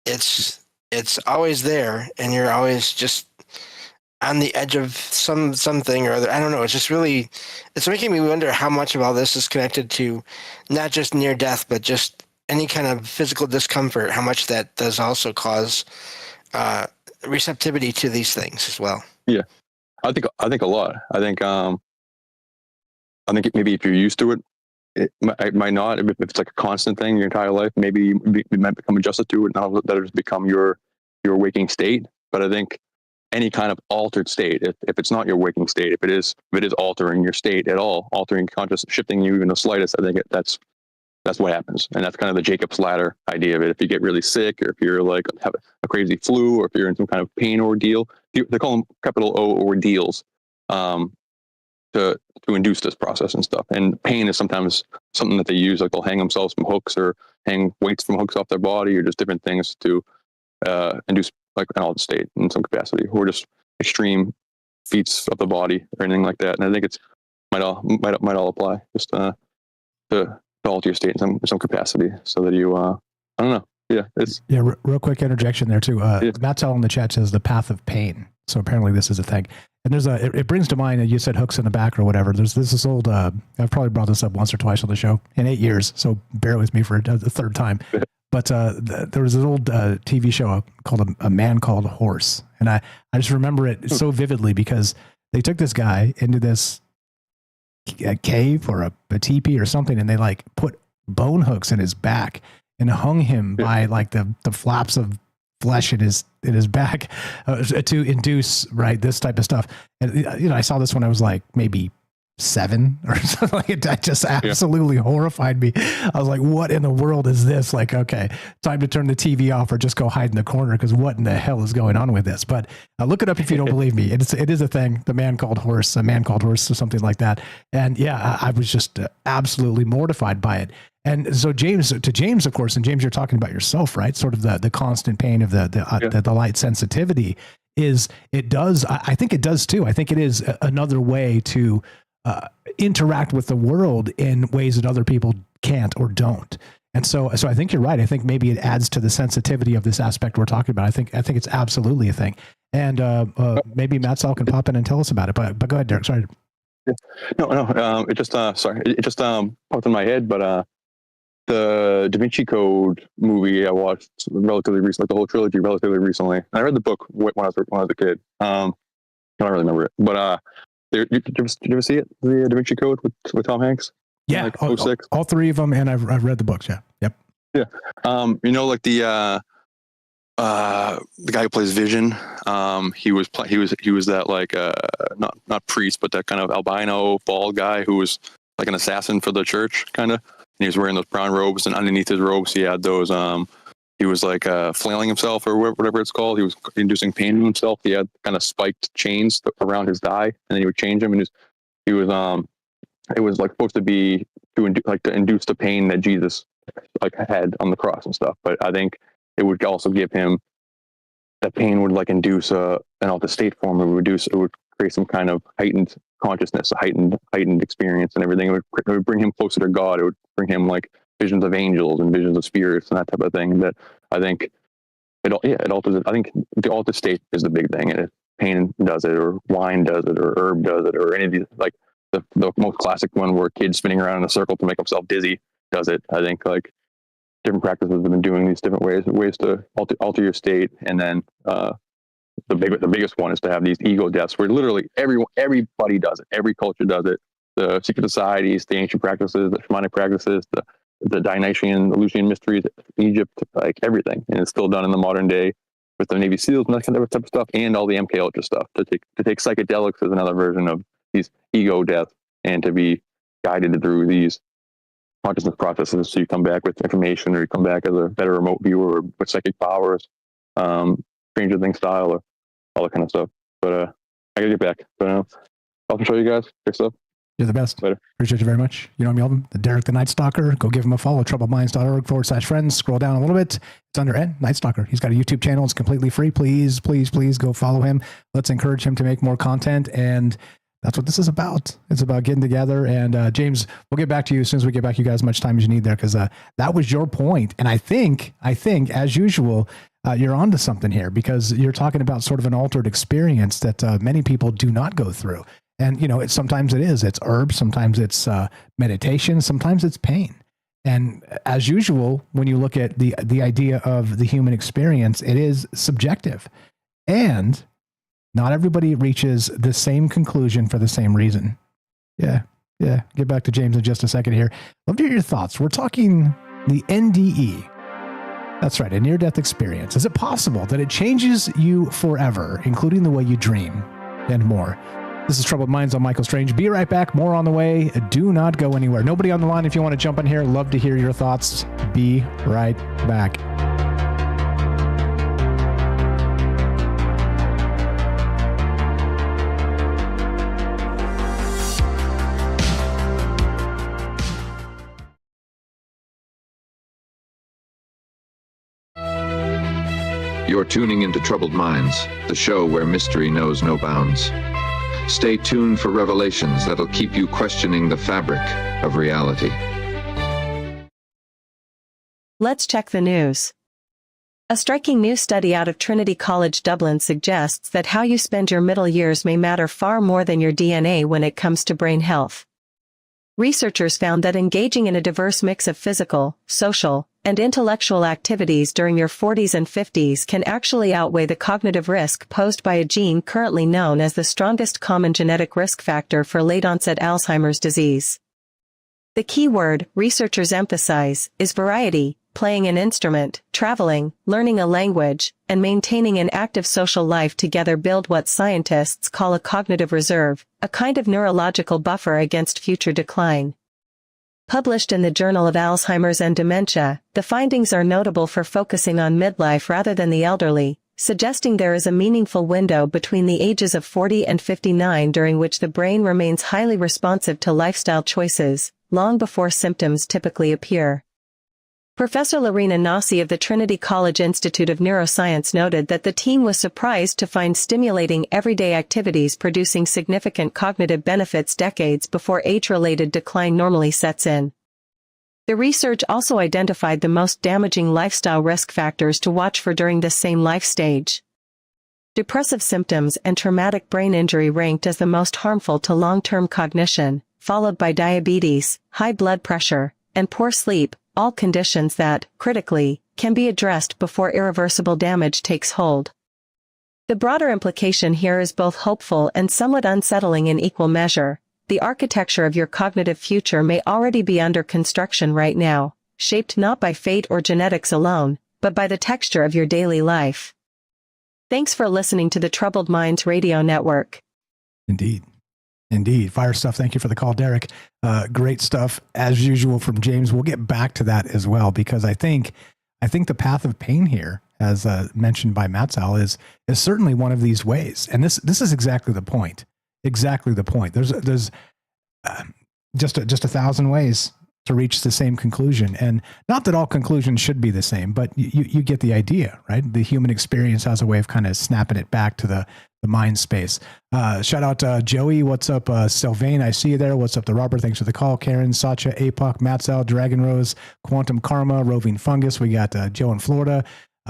it's always there, and you're always just on the edge of something or other. I don't know. It's just really, it's making me wonder how much of all this is connected to not just near death, but just any kind of physical discomfort. How much that does also cause receptivity to these things as well. Yeah, I think a lot. I think maybe if you're used to it, it might not. If it's like a constant thing your entire life, maybe you might become adjusted to it. Now that it's become your waking state. But I think any kind of altered state, if it's not your waking state, if it is altering your state at all, altering consciousness, shifting you even the slightest, I think that's what happens. And that's kind of the Jacob's ladder idea of it. If you get really sick, or if you're like have a crazy flu, or if you're in some kind of pain ordeal, they call them capital O ordeals, to induce this process and stuff. And pain is sometimes something that they use, like they'll hang themselves from hooks or hang weights from hooks off their body, or just different things to induce like an altered state in some capacity, or just extreme feats of the body or anything like that. And I think it's might all apply just to alter your state in some capacity, so that you I don't know. Yeah, it's real quick interjection there too. Mattell in the chat says the path of pain. So apparently this is a thing. And there's it brings to mind that you said hooks in the back or whatever. There's this old, I've probably brought this up once or twice on the show in 8 years. So bear with me for the third time. But there was an old TV show called A Man Called Horse. And I just remember it so vividly, because they took this guy into this cave or a teepee or something, and they like put bone hooks in his back and hung him by like the flaps of flesh in his back to induce this type of stuff. And I saw this when I was like maybe 7 or something. Like it just absolutely horrified me. I was like, what in the world is this? Like, okay, time to turn the TV off or just go hide in the corner, because what in the hell is going on with this? But look it up if you don't believe me. It is a thing. The Man Called Horse, A Man Called Horse, or something like that. And yeah, I was just absolutely mortified by it. And so James, of course, and James, you're talking about yourself, right? Sort of the constant pain of the light sensitivity I think it does too. I think it is another way to interact with the world in ways that other people can't or don't. And so I think you're right. I think maybe it adds to the sensitivity of this aspect we're talking about. I think it's absolutely a thing. And maybe Mattell can pop in and tell us about it. But go ahead, Derek. Sorry. No. It just popped in my head. But the Da Vinci Code movie I watched relatively recently, like the whole trilogy relatively recently. I read the book when I was a kid. I don't really remember it, but did you ever see it? The Da Vinci Code with Tom Hanks? Yeah, like all 3 of them, and I've read the books. Yeah, yep. Yeah, like the guy who plays Vision. He was that like not priest, but that kind of albino bald guy who was like an assassin for the church, kind of. And he was wearing those brown robes, and underneath his robes, he had those. He was like flailing himself, or whatever it's called. He was inducing pain to himself. He had kind of spiked chains around his thigh, and then he would change them. And he was it was like supposed to be to induce the pain that Jesus like had on the cross and stuff. But I think it would also give him that pain would like induce an altered state form. It would create some kind of heightened consciousness, a heightened experience, and everything. It would bring him closer to God. It would bring him like visions of angels and visions of spirits and that type of thing. That I think it alters it. I think the altered state is the big thing, and if pain does it, or wine does it, or herb does it, or any of these, like the most classic one where a kid spinning around in a circle to make himself dizzy does it. I think like different practices have been doing these different ways to alter your state. And then the biggest one is to have these ego deaths, where literally everybody does it. Every culture does it. The secret societies, the ancient practices, the shamanic practices, the Dionysian, Eleusinian mysteries, Egypt, like everything. And it's still done in the modern day with the Navy SEALs and that kind of type of stuff, and all the MK Ultra stuff. To take psychedelics as another version of these ego deaths, and to be guided through these consciousness processes, so you come back with information, or you come back as a better remote viewer, or with psychic powers, Stranger Things style, or all that kind of stuff. But I gotta get back. But I'll show you guys. Great stuff. You're the best. Later. Appreciate you very much. You know me, Alvin, the Derek the Night Stalker. Go give him a follow, troubledminds.org/friends. Scroll down a little bit. It's under N, Night Stalker. He's got a YouTube channel. It's completely free. Please go follow him. Let's encourage him to make more content. And that's what this is about. It's about getting together. And James, we'll get back to you as soon as we get back. You guys, as much time as you need there, because that was your point. And I think, as usual, you're onto something here, because you're talking about sort of an altered experience that many people do not go through. And, sometimes it's herbs, sometimes it's meditation, sometimes it's pain. And as usual, when you look at the idea of the human experience, it is subjective. And not everybody reaches the same conclusion for the same reason. Yeah. Get back to James in just a second here. Love to hear your thoughts. We're talking the NDE. That's right, a near-death experience. Is it possible that it changes you forever, including the way you dream and more? This is Troubled Minds on Michael Strange. Be right back. More on the way. Do not go anywhere. Nobody on the line if you want to jump in here. Love to hear your thoughts. Be right back. You're tuning into Troubled Minds, the show where mystery knows no bounds. Stay tuned for revelations that'll keep you questioning the fabric of reality. Let's check the news. A striking new study out of Trinity College Dublin suggests that how you spend your middle years may matter far more than your DNA when it comes to brain health. Researchers found that engaging in a diverse mix of physical, social, and intellectual activities during your 40s and 50s can actually outweigh the cognitive risk posed by a gene currently known as the strongest common genetic risk factor for late-onset Alzheimer's disease. The key word, researchers emphasize, is variety. Playing an instrument, traveling, learning a language, and maintaining an active social life together build what scientists call a cognitive reserve, a kind of neurological buffer against future decline. Published in the Journal of Alzheimer's and Dementia, the findings are notable for focusing on midlife rather than the elderly, suggesting there is a meaningful window between the ages of 40 and 59 during which the brain remains highly responsive to lifestyle choices, long before symptoms typically appear. Professor Lorena Nasi of the Trinity College Institute of Neuroscience noted that the team was surprised to find stimulating everyday activities producing significant cognitive benefits decades before age-related decline normally sets in. The research also identified the most damaging lifestyle risk factors to watch for during this same life stage. Depressive symptoms and traumatic brain injury ranked as the most harmful to long-term cognition, followed by diabetes, high blood pressure, and poor sleep, all conditions that, critically, can be addressed before irreversible damage takes hold. The broader implication here is both hopeful and somewhat unsettling in equal measure. The architecture of your cognitive future may already be under construction right now, shaped not by fate or genetics alone, but by the texture of your daily life. Thanks for listening to the Troubled Minds Radio Network. Indeed. Fire stuff. Thank you for the call, Derek. Great stuff as usual from James. We'll get back to that as well, because I think the path of pain here, as mentioned by Matzal, is certainly one of these ways. And this is exactly the point. There's just 1,000 ways to reach the same conclusion. And not that all conclusions should be the same, but you get the idea, right? The human experience has a way of kind of snapping it back to the mind space. Shout out to Joey. What's up, Sylvain? I see you there. What's up to Robert? Thanks for the call. Karen, Sacha, Apoc, Matzal, Dragon Rose, Quantum Karma, Roving Fungus. We got Joe in Florida,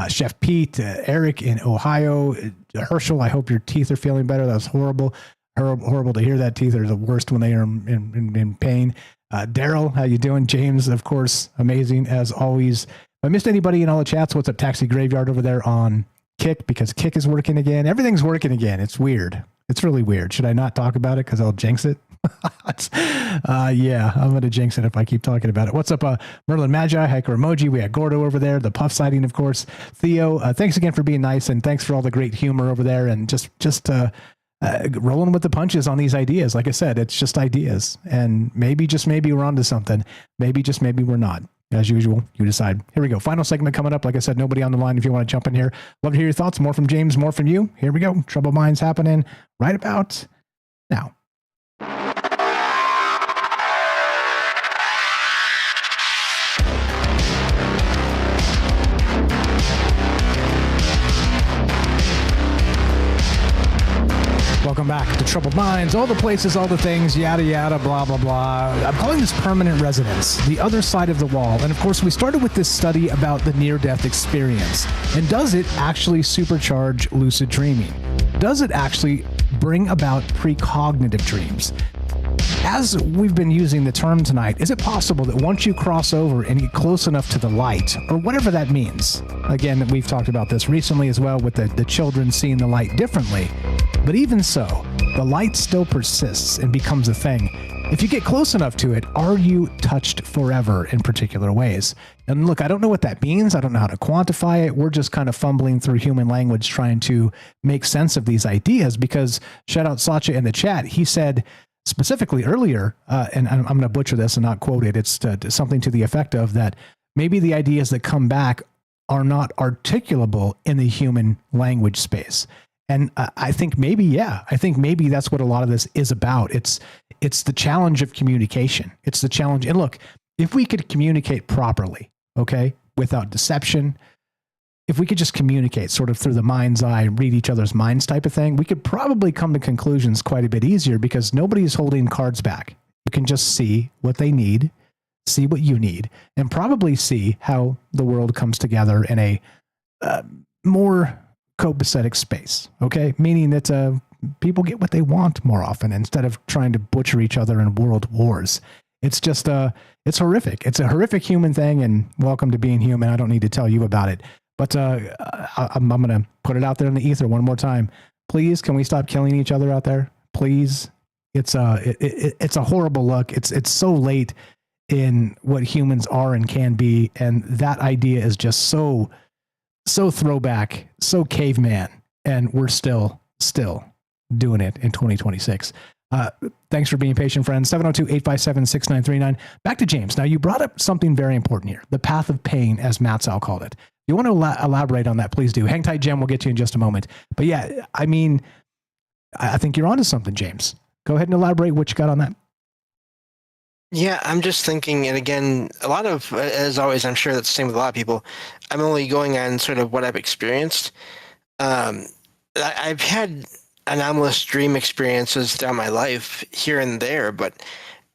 Chef Pete, Eric in Ohio, Herschel. I hope your teeth are feeling better. That was horrible to hear that. Teeth are the worst when they are in pain. Daryl, how you doing? James, of course, amazing as always. If I missed anybody in all the chats, what's up, Taxi Graveyard over there on Kick, because Kick is working again. Everything's working again. It's weird. It's really weird. Should I not talk about it because I'll jinx it? Yeah, I'm going to jinx it if I keep talking about it. What's up, Merlin Magi, Hiker Emoji? We had Gordo over there, the Puff sighting, of course. Theo, thanks again for being nice, and thanks for all the great humor over there, and just rolling with the punches on these ideas. Like I said, it's just ideas, and maybe, just maybe, we're onto something. Maybe, just maybe, we're not. As usual, you decide. Here we go. Final segment coming up. Like I said, nobody on the line if you want to jump in here. Love to hear your thoughts. More from James, more from you. Here we go. Troubled Minds happening right about now. Welcome back to Troubled Minds, all the places, all the things, yada, yada, blah, blah, blah. I'm calling this permanent residence, the other side of the wall. And of course, we started with this study about the near-death experience. And does it actually supercharge lucid dreaming? Does it actually bring about precognitive dreams? As we've been using the term tonight, is it possible that once you cross over and get close enough to the light, or whatever that means, again, we've talked about this recently as well with the children seeing the light differently, but even so, the light still persists and becomes a thing. If you get close enough to it, are you touched forever in particular ways? And look, I don't know what that means. I don't know how to quantify it. We're just kind of fumbling through human language trying to make sense of these ideas, because shout out Satya in the chat, he said, specifically earlier, and I'm going to butcher this and not quote it, it's something to the effect of that maybe the ideas that come back are not articulable in the human language space. And I think maybe, yeah, I think maybe that's what a lot of this is about. It's the challenge of communication. It's the challenge. And look, if we could communicate properly, okay, without deception, if we could just communicate sort of through the mind's eye, read each other's minds type of thing, we could probably come to conclusions quite a bit easier, because nobody is holding cards back. You can just see what they need, see what you need, and probably see how the world comes together in a more copacetic space, okay? Meaning that people get what they want more often instead of trying to butcher each other in world wars. It's just, it's horrific. It's a horrific human thing, and welcome to being human. I don't need to tell you about it. But I'm going to put it out there in the ether one more time. Please, can we stop killing each other out there? Please. It's a horrible look. It's so late in what humans are and can be, and that idea is just so throwback, so caveman, and we're still doing it in 2026. Thanks for being patient, friends. 702-857-6939. Back to James. Now, you brought up something very important here, the path of pain, as Matzal called it. You want to elaborate on that, please do. Hang tight, Jem. We'll get to you in just a moment. But yeah, I mean, I think you're onto something, James. Go ahead and elaborate what you got on that. Yeah, I'm just thinking, and again, a lot of, as always, I'm sure that's the same with a lot of people, I'm only going on sort of what I've experienced. I've had anomalous dream experiences throughout my life here and there, but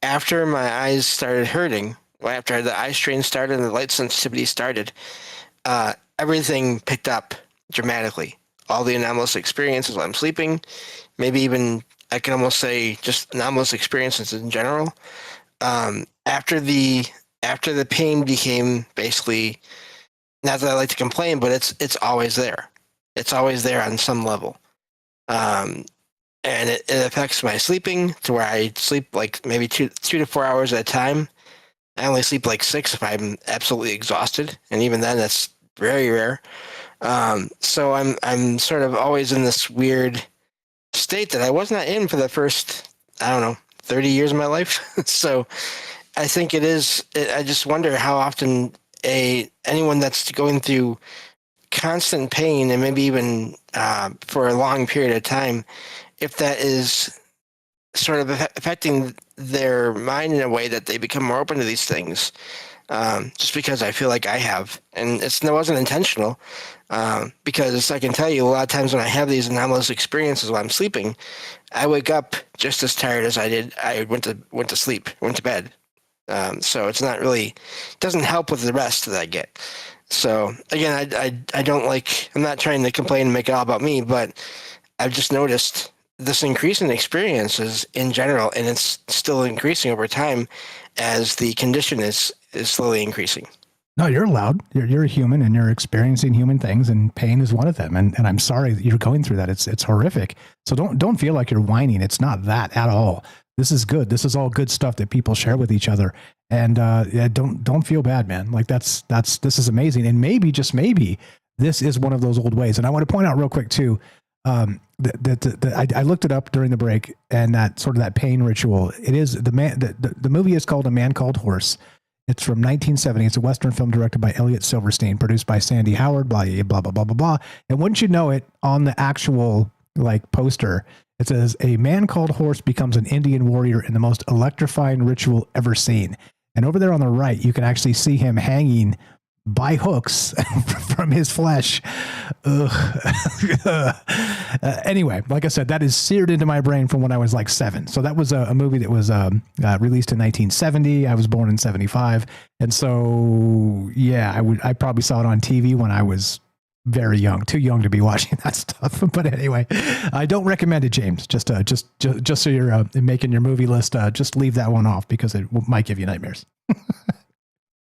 after my eyes started hurting, after the eye strain started and the light sensitivity started, everything picked up dramatically. All the anomalous experiences while I'm sleeping, maybe even I can almost say just anomalous experiences in general. After the pain became basically, not that I like to complain, but it's always there. It's always there on some level. And it affects my sleeping to where I sleep like maybe 2 to 4 hours at a time. I only sleep like 6 if I'm absolutely exhausted, and even then, that's very rare. So I'm sort of always in this weird state that I was not in for the first, 30 years of my life. So I think I just wonder how often anyone that's going through constant pain, and maybe even for a long period of time, if that is sort of affecting their mind in a way that they become more open to these things, just because I feel like I have. And it wasn't intentional, because I can tell you a lot of times when I have these anomalous experiences while I'm sleeping, I wake up just as tired as I did. I went to sleep, went to bed. So it's not really, doesn't help with the rest that I get. So again, I don't like, I'm not trying to complain and make it all about me, but I've just noticed this increase in experiences in general, and it's still increasing over time as the condition is slowly increasing. No, you're allowed. You're a human, and you're experiencing human things, and pain is one of them. And I'm sorry that you're going through that. It's horrific. So don't feel like you're whining. It's not that at all. This is good. This is all good stuff that people share with each other. And don't feel bad, man. Like this is amazing. And maybe, just maybe, this is one of those old ways. And I want to point out real quick too, I looked it up during the break, and that pain ritual. It is the movie is called A Man Called Horse. It's from 1970. It's a Western film directed by Elliot Silverstein, produced by Sandy Howard, blah, blah, blah, blah, blah, blah. And wouldn't you know it, on the actual poster, it says, "A man called Horse becomes an Indian warrior in the most electrifying ritual ever seen." And over there on the right, you can actually see him hanging by hooks from his flesh. Anyway, like I said, that is seared into my brain from when I was like 7. So that was a movie that was released in 1970. I was born in 75. And so, yeah, I probably saw it on TV when I was very young, too young to be watching that stuff. But anyway, I don't recommend it, James. Just so you're making your movie list, just leave that one off because it might give you nightmares.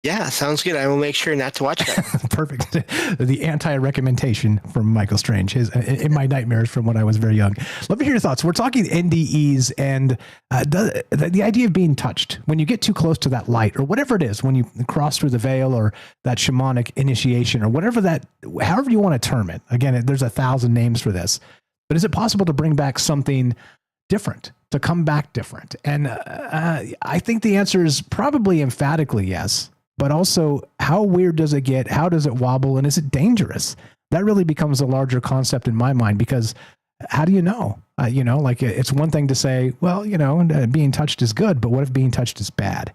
Yeah, sounds good. I will make sure not to watch that. Perfect. The anti-recommendation from Michael Strange, in my nightmares from when I was very young. Love to hear your thoughts. We're talking NDEs and the idea of being touched. When you get too close to that light or whatever it is, when you cross through the veil or that shamanic initiation or whatever however you want to term it. Again, there's 1,000 names for this. But is it possible to bring back something different, to come back different? And I think the answer is probably emphatically yes. But also, how weird does it get? How does it wobble? And is it dangerous? That really becomes a larger concept in my mind, because how do you know? Like it's one thing to say, well, being touched is good, but what if being touched is bad?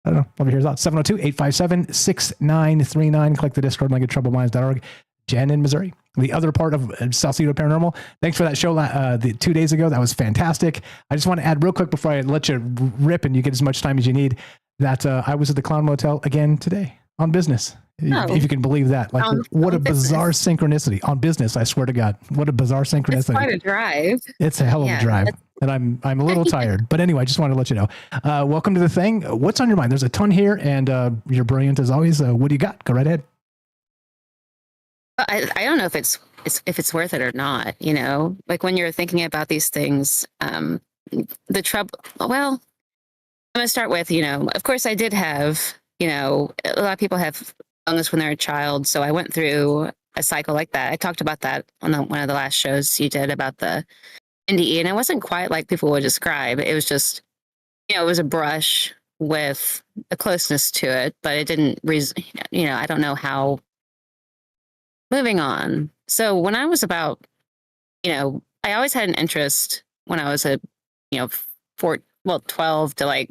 I don't know. Love to hear your thoughts. 702-857-6939. Click the Discord link at troubledminds.org. Jen in Missouri, the other part of Salcedo Paranormal. Thanks for that show 2 days ago. That was fantastic. I just want to add real quick before I let you rip and you get as much time as you need, that I was at the Clown Motel again today on business. If you can believe that. Like, what a bizarre synchronicity on business. I swear to God, what a bizarre synchronicity. It's quite a drive. It's a hell of a drive. And I'm a little tired, but anyway, I just wanted to let you know. Welcome to the thing. What's on your mind? There's a ton here, and you're brilliant as always. What do you got? Go right ahead. I don't know if it's worth it or not. Like when you're thinking about these things, the trouble. Well, I'm gonna start with, of course I did have, a lot of people have illness when they're a child. So I went through a cycle like that. I talked about that on one of the last shows you did about the NDE, and it wasn't quite like people would describe. It was just, it was a brush with a closeness to it, but it didn't, I don't know how. Moving on. So when I was about, I always had an interest when I was 12 to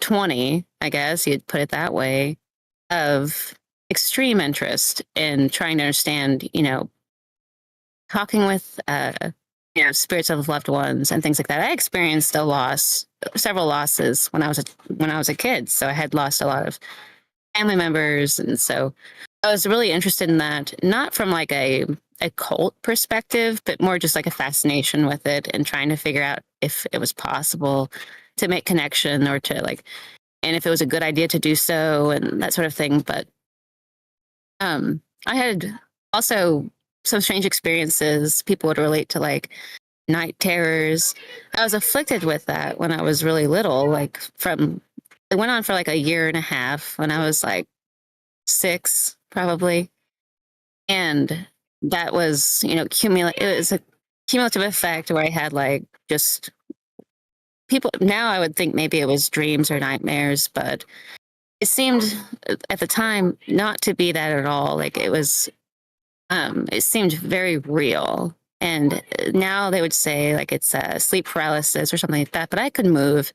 20, I guess you'd put it that way, of extreme interest in trying to understand, talking with, spirits of loved ones and things like that. I experienced several losses when I was a kid. So I had lost a lot of family members. And so I was really interested in that, not from like a cult perspective, but more just like a fascination with it and trying to figure out if it was possible to make connection or to and if it was a good idea to do so and that sort of thing. But I had also some strange experiences. People would relate to night terrors. I was afflicted with that when I was really little, it went on for a year and a half when I was 6 probably. And that was, it was a cumulative effect where I had just people. Now I would think maybe it was dreams or nightmares, but it seemed at the time not to be that at all. It seemed very real. And now they would say it's sleep paralysis or something like that, but I could move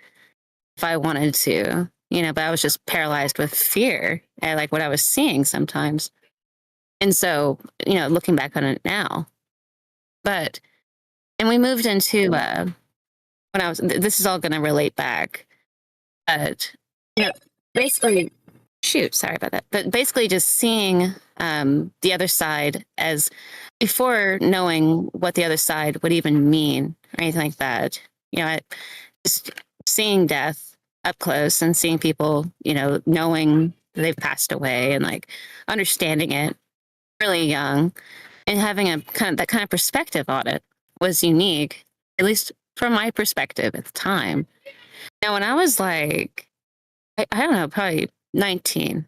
if I wanted to, but I was just paralyzed with fear at what I was seeing sometimes. And so, looking back on it now, and we moved into, when this is all going to relate back, but, basically, sorry about that. But basically just seeing the other side as before knowing what the other side would even mean or anything like that, just seeing death up close and seeing people, knowing they've passed away and understanding it really young and having that kind of perspective on it was unique, at least from my perspective at the time. Now, when I was I don't know, probably 19,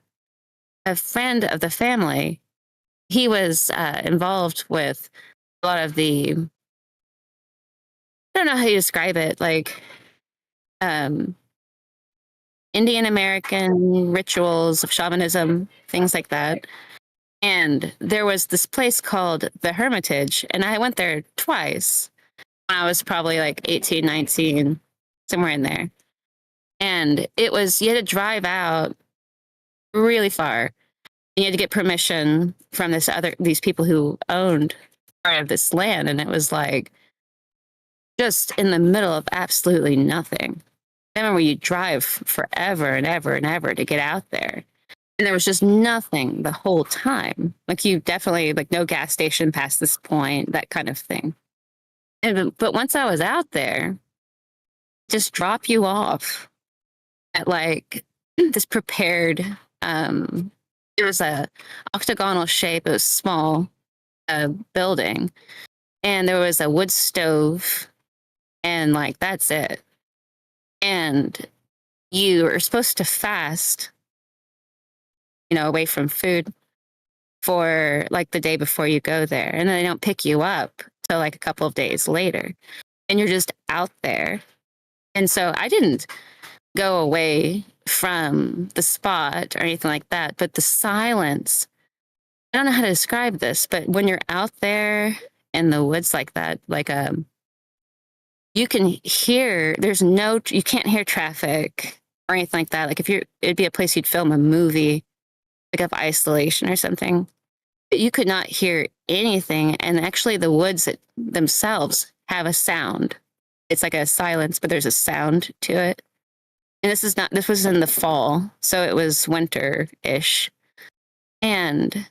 a friend of the family, he was involved with a lot of the, I don't know how you describe it, Indian American rituals of shamanism, things like that. And there was this place called the Hermitage, and I went there twice when I was probably 18, 19, somewhere in there. And it was, you had to drive out really far. And you had to get permission from these people who owned part of this land. And it was like just in the middle of absolutely nothing. I remember you drive forever and ever and ever to get out there. And there was just nothing the whole time. Like you definitely, like no gas station past this point, that kind of thing. But once I was out there, just drop you off at like this prepared, it was a octagonal shape. It was small building. And there was a wood stove and like, that's it. And you are supposed to fast, away from food for like the day before you go there. And then they don't pick you up till like a couple of days later. And you're just out there. And so I didn't go away from the spot or anything like that, but the silence, I don't know how to describe this, but when you're out there in the woods like that, like you can hear, you can't hear traffic or anything like that. Like it'd be a place you'd film a movie, like of isolation or something. But you could not hear anything. And actually the woods themselves have a sound. It's like a silence, but there's a sound to it. And this was in the fall, so it was winter-ish. And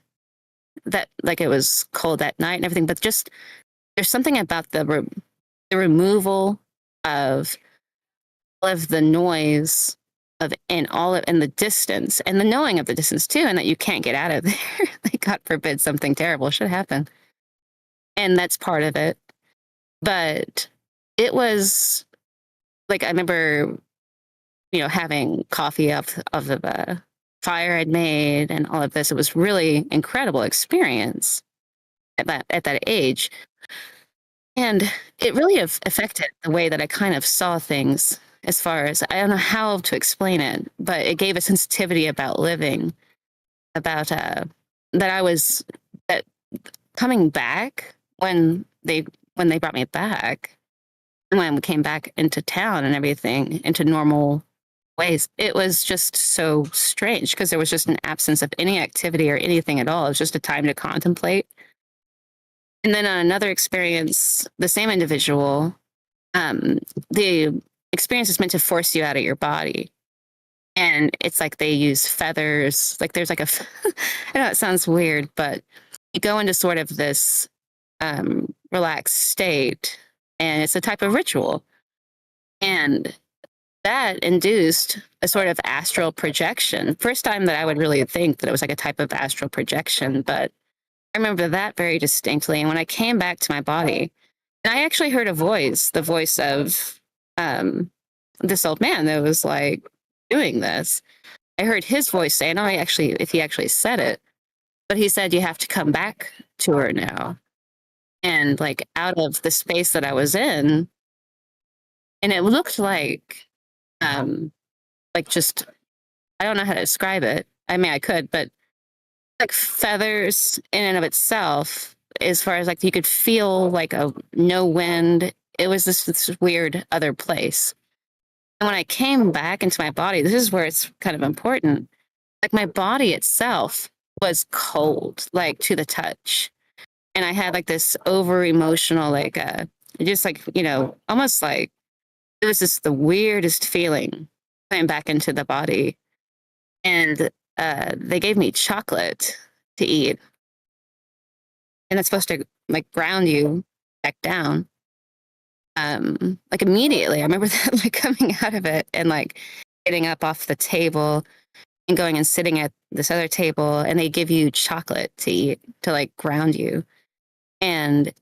that, like, it was cold at night and everything, but just, there's something about the removal of all of the noise and the distance, and the knowing of the distance too, and that you can't get out of there. Like, God forbid something terrible should happen. And that's part of it. But it was, like, I remember, having coffee off of the fire I'd made and all of this. It was really incredible experience at that age. And it really affected the way that I kind of saw things, as far as, I don't know how to explain it, but it gave a sensitivity about living, about that coming back when they brought me back, when we came back into town and everything, into normal ways, it was just so strange because there was just an absence of any activity or anything at all. It was just a time to contemplate. And then on another experience, the same individual, the experience is meant to force you out of your body. And it's like they use feathers. Like there's like I know it sounds weird, but you go into sort of this relaxed state, and it's a type of ritual. And that induced a sort of astral projection. First time that I would really think that it was like a type of astral projection, but I remember that very distinctly. And when I came back to my body, and I actually heard a voice, the voice of this old man that was like doing this. I heard his voice say, no, if he actually said it, but he said, you have to come back to her now. And like out of the space that I was in, and it looked like just, I don't know how to describe it. I mean, I could, but like feathers in and of itself, as far as like you could feel like no wind. It was this weird other place. And when I came back into my body, this is where it's kind of important. Like my body itself was cold, like to the touch. And I had like this over emotional, like just like, almost like it was just the weirdest feeling coming back into the body. And they gave me chocolate to eat. And it's supposed to like ground you back down. Like immediately, I remember that like coming out of it and like getting up off the table and going and sitting at this other table, and they give you chocolate to eat to like ground you. And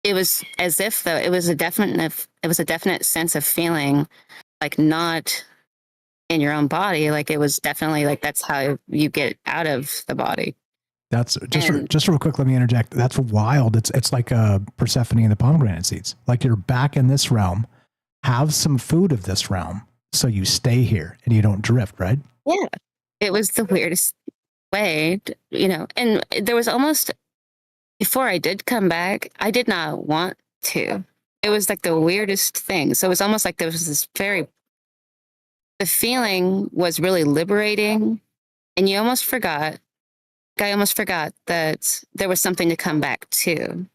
it was as if though it was a definite sense of feeling like not in your own body. Like it was definitely like that's how you get out of the body. That's just real quick. Let me interject. That's wild. It's like Persephone and the pomegranate seeds. Like you're back in this realm, have some food of this realm, so you stay here and you don't drift, right? Yeah, it was the weirdest way, And there was almost, before I did come back, I did not want to. It was like the weirdest thing. So it was almost like there was this the feeling was really liberating. and you almost forgot. I almost forgot that there was something to come back to.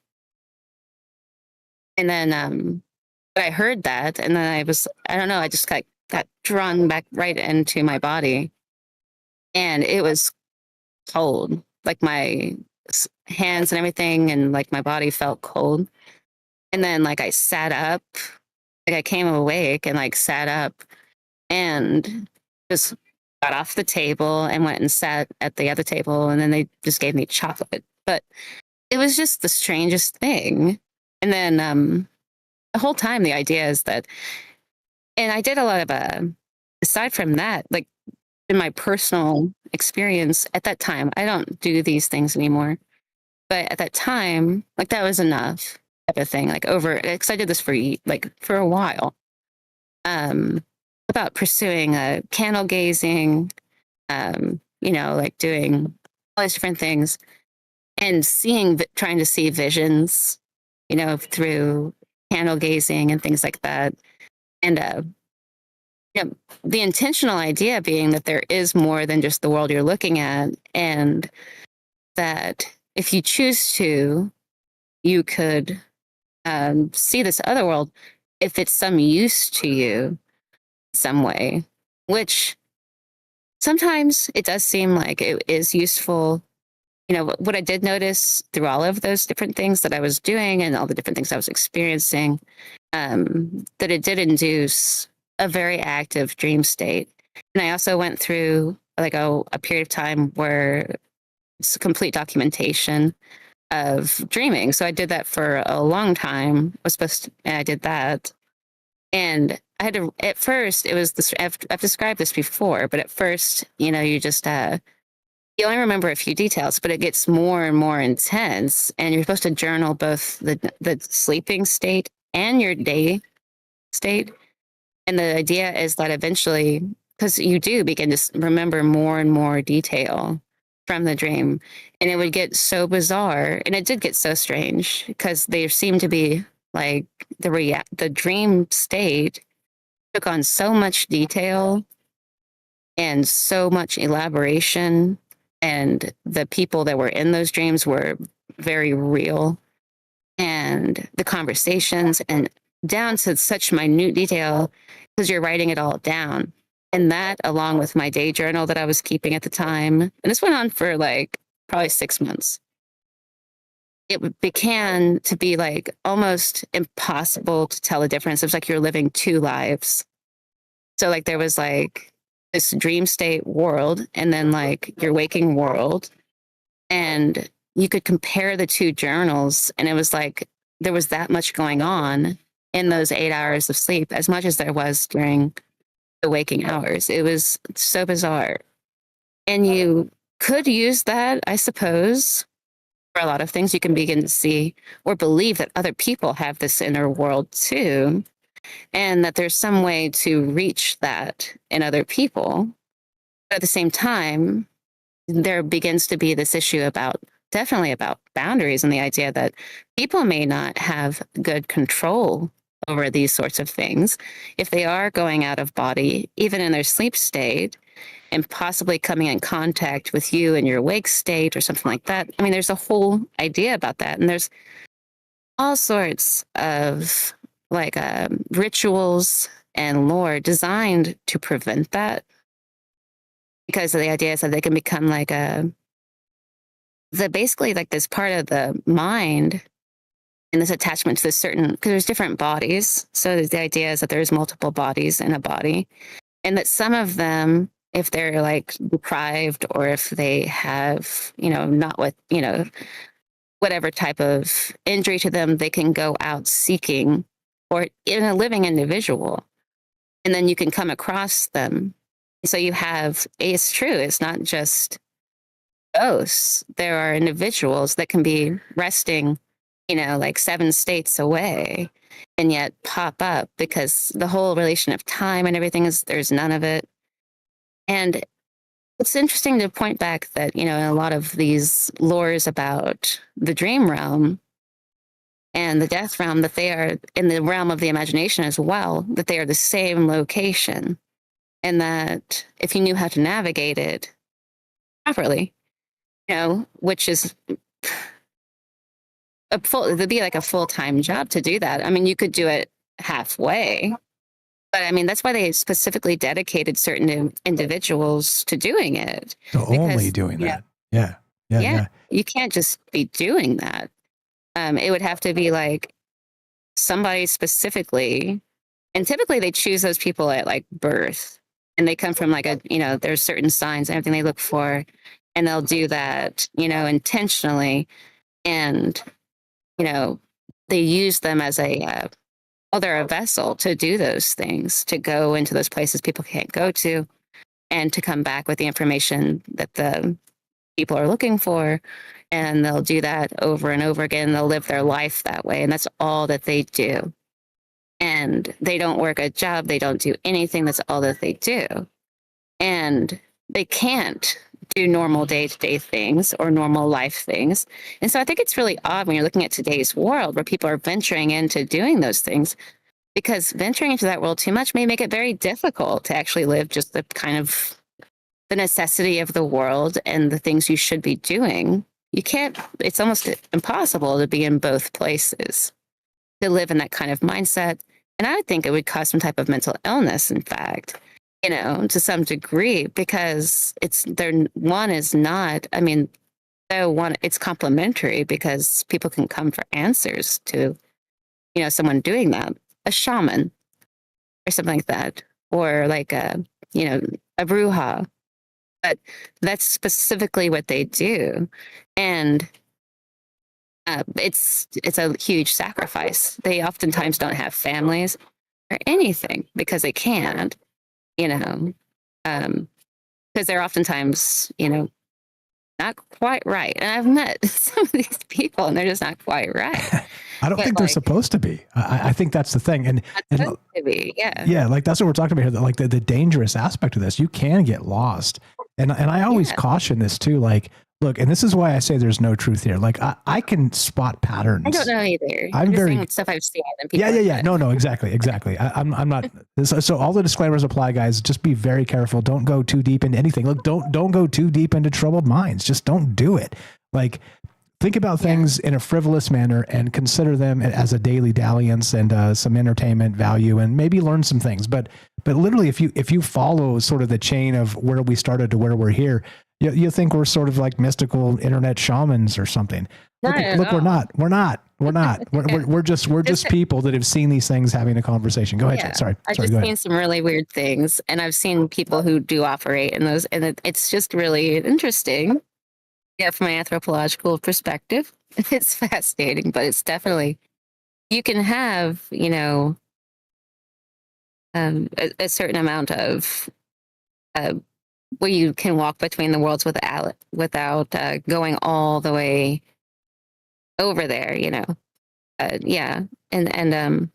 And then I heard that, and then I don't know, I just got drawn back right into my body, and it was cold, like my hands and everything, and like my body felt cold. And then like I sat up, like I came awake and like sat up and just got off the table and went and sat at the other table, and then they just gave me chocolate. But it was just the strangest thing. And then the whole time the idea is that, and I did a lot of aside from that, like in my personal experience at that time, I don't do these things anymore. But at that time, like that was enough type of thing. Like because I did this for a while. About pursuing candle gazing, like doing all these different things, and trying to see visions, through candle gazing and things like that. And the intentional idea being that there is more than just the world you're looking at, and that if you choose to, you could see this other world if it's some use to you some way, which sometimes it does seem like it is useful. What I did notice through all of those different things that I was doing and all the different things I was experiencing, that it did induce a very active dream state. And I also went through like a period of time where it's complete documentation of dreaming. So I did that for a long time. And I did that. And I had to, at first, it was this, I've described this before, but at first, you just, you only remember a few details, but it gets more and more intense. And you're supposed to journal both the sleeping state and your day state. And the idea is that eventually, because you do begin to remember more and more detail from the dream, and it would get so bizarre, and it did get so strange because there seemed to be like the dream state took on so much detail and so much elaboration, and the people that were in those dreams were very real, and the conversations, and down to such minute detail because you're writing it all down. And that, along with my day journal that I was keeping at the time, and this went on for like probably 6 months, it began to be like almost impossible to tell the difference. It was like you're living two lives. So like there was like this dream state world and then like your waking world. And you could compare the two journals, and it was like there was that much going on in those 8 hours of sleep as much as there was during the waking hours. It was so bizarre. And you could use that, I suppose, for a lot of things. You can begin to see or believe that other people have this inner world too, and that there's some way to reach that in other people. But at the same time, there begins to be this issue definitely about boundaries, and the idea that people may not have good control over these sorts of things if they are going out of body, even in their sleep state, and possibly coming in contact with you in your wake state or something like that. I mean, there's a whole idea about that. And there's all sorts of like rituals and lore designed to prevent that, because the idea is that they can become like basically like this part of the mind and this attachment to this certain, because there's different bodies. So the idea is that there's multiple bodies in a body, and that some of them, if they're like deprived or if they have, not what, whatever type of injury to them, they can go out seeking, or in a living individual, and then you can come across them. So it's true, it's not just ghosts. There are individuals that can be resting, like 7 states away, and yet pop up because the whole relation of time and everything there's none of it. And it's interesting to point back that, in a lot of these lores about the dream realm and the death realm, that they are in the realm of the imagination as well, that they are the same location. And that if you knew how to navigate it, properly, which is it'd be like a full-time job to do that. I mean, you could do it halfway, but I mean, that's why they specifically dedicated certain individuals to doing it. So only doing that. Yeah. You can't just be doing that. It would have to be like somebody specifically, and typically they choose those people at like birth, and they come from like there's certain signs and everything they look for, and they'll do that, intentionally, and they use them as they're a vessel to do those things, to go into those places people can't go to, and to come back with the information that the people are looking for. And they'll do that over and over again. They'll live their life that way. And that's all that they do. And they don't work a job. They don't do anything. That's all that they do. And they can't do normal day-to-day things or normal life things. And so I think it's really odd when you're looking at today's world where people are venturing into doing those things, because venturing into that world too much may make it very difficult to actually live just the kind of the necessity of the world and the things you should be doing. You can't, it's almost impossible to be in both places, to live in that kind of mindset. And I think it would cause some type of mental illness, in fact, to some degree, because one is not, I mean, it's complementary, because people can come for answers to, someone doing that, a shaman or something like that, or like a bruja. But that's specifically what they do. And it's a huge sacrifice. They oftentimes don't have families or anything because they can't, because they're oftentimes, not quite right. And I've met some of these people and they're just not quite right. I don't think they're supposed to be. I think that's the thing. And supposed to be, yeah. Yeah, like that's what we're talking about here. Like the dangerous aspect of this, you can get lost. And I always caution this too. Like, look, and this is why I say there's no truth here. Like I can spot patterns. I don't know either. I'm very saying stuff I've seen. And people yeah. No, exactly. I'm not. So all the disclaimers apply, guys. Just be very careful. Don't go too deep into anything. Look, don't go too deep into troubled minds. Just don't do it. Like, think about things in a frivolous manner and consider them as a daily dalliance and some entertainment value, and maybe learn some things. But literally, if you follow sort of the chain of where we started to where we're here, you think we're sort of like mystical internet shamans or something. Look, we're not. We're just people that have seen these things having a conversation. Go ahead. Sorry. I've just seen some really weird things, and I've seen people who do operate in those, and it's just really interesting. Yeah, from an anthropological perspective, it's fascinating, but it's definitely, you can have, a certain amount of where you can walk between the worlds without going all the way over there, yeah. And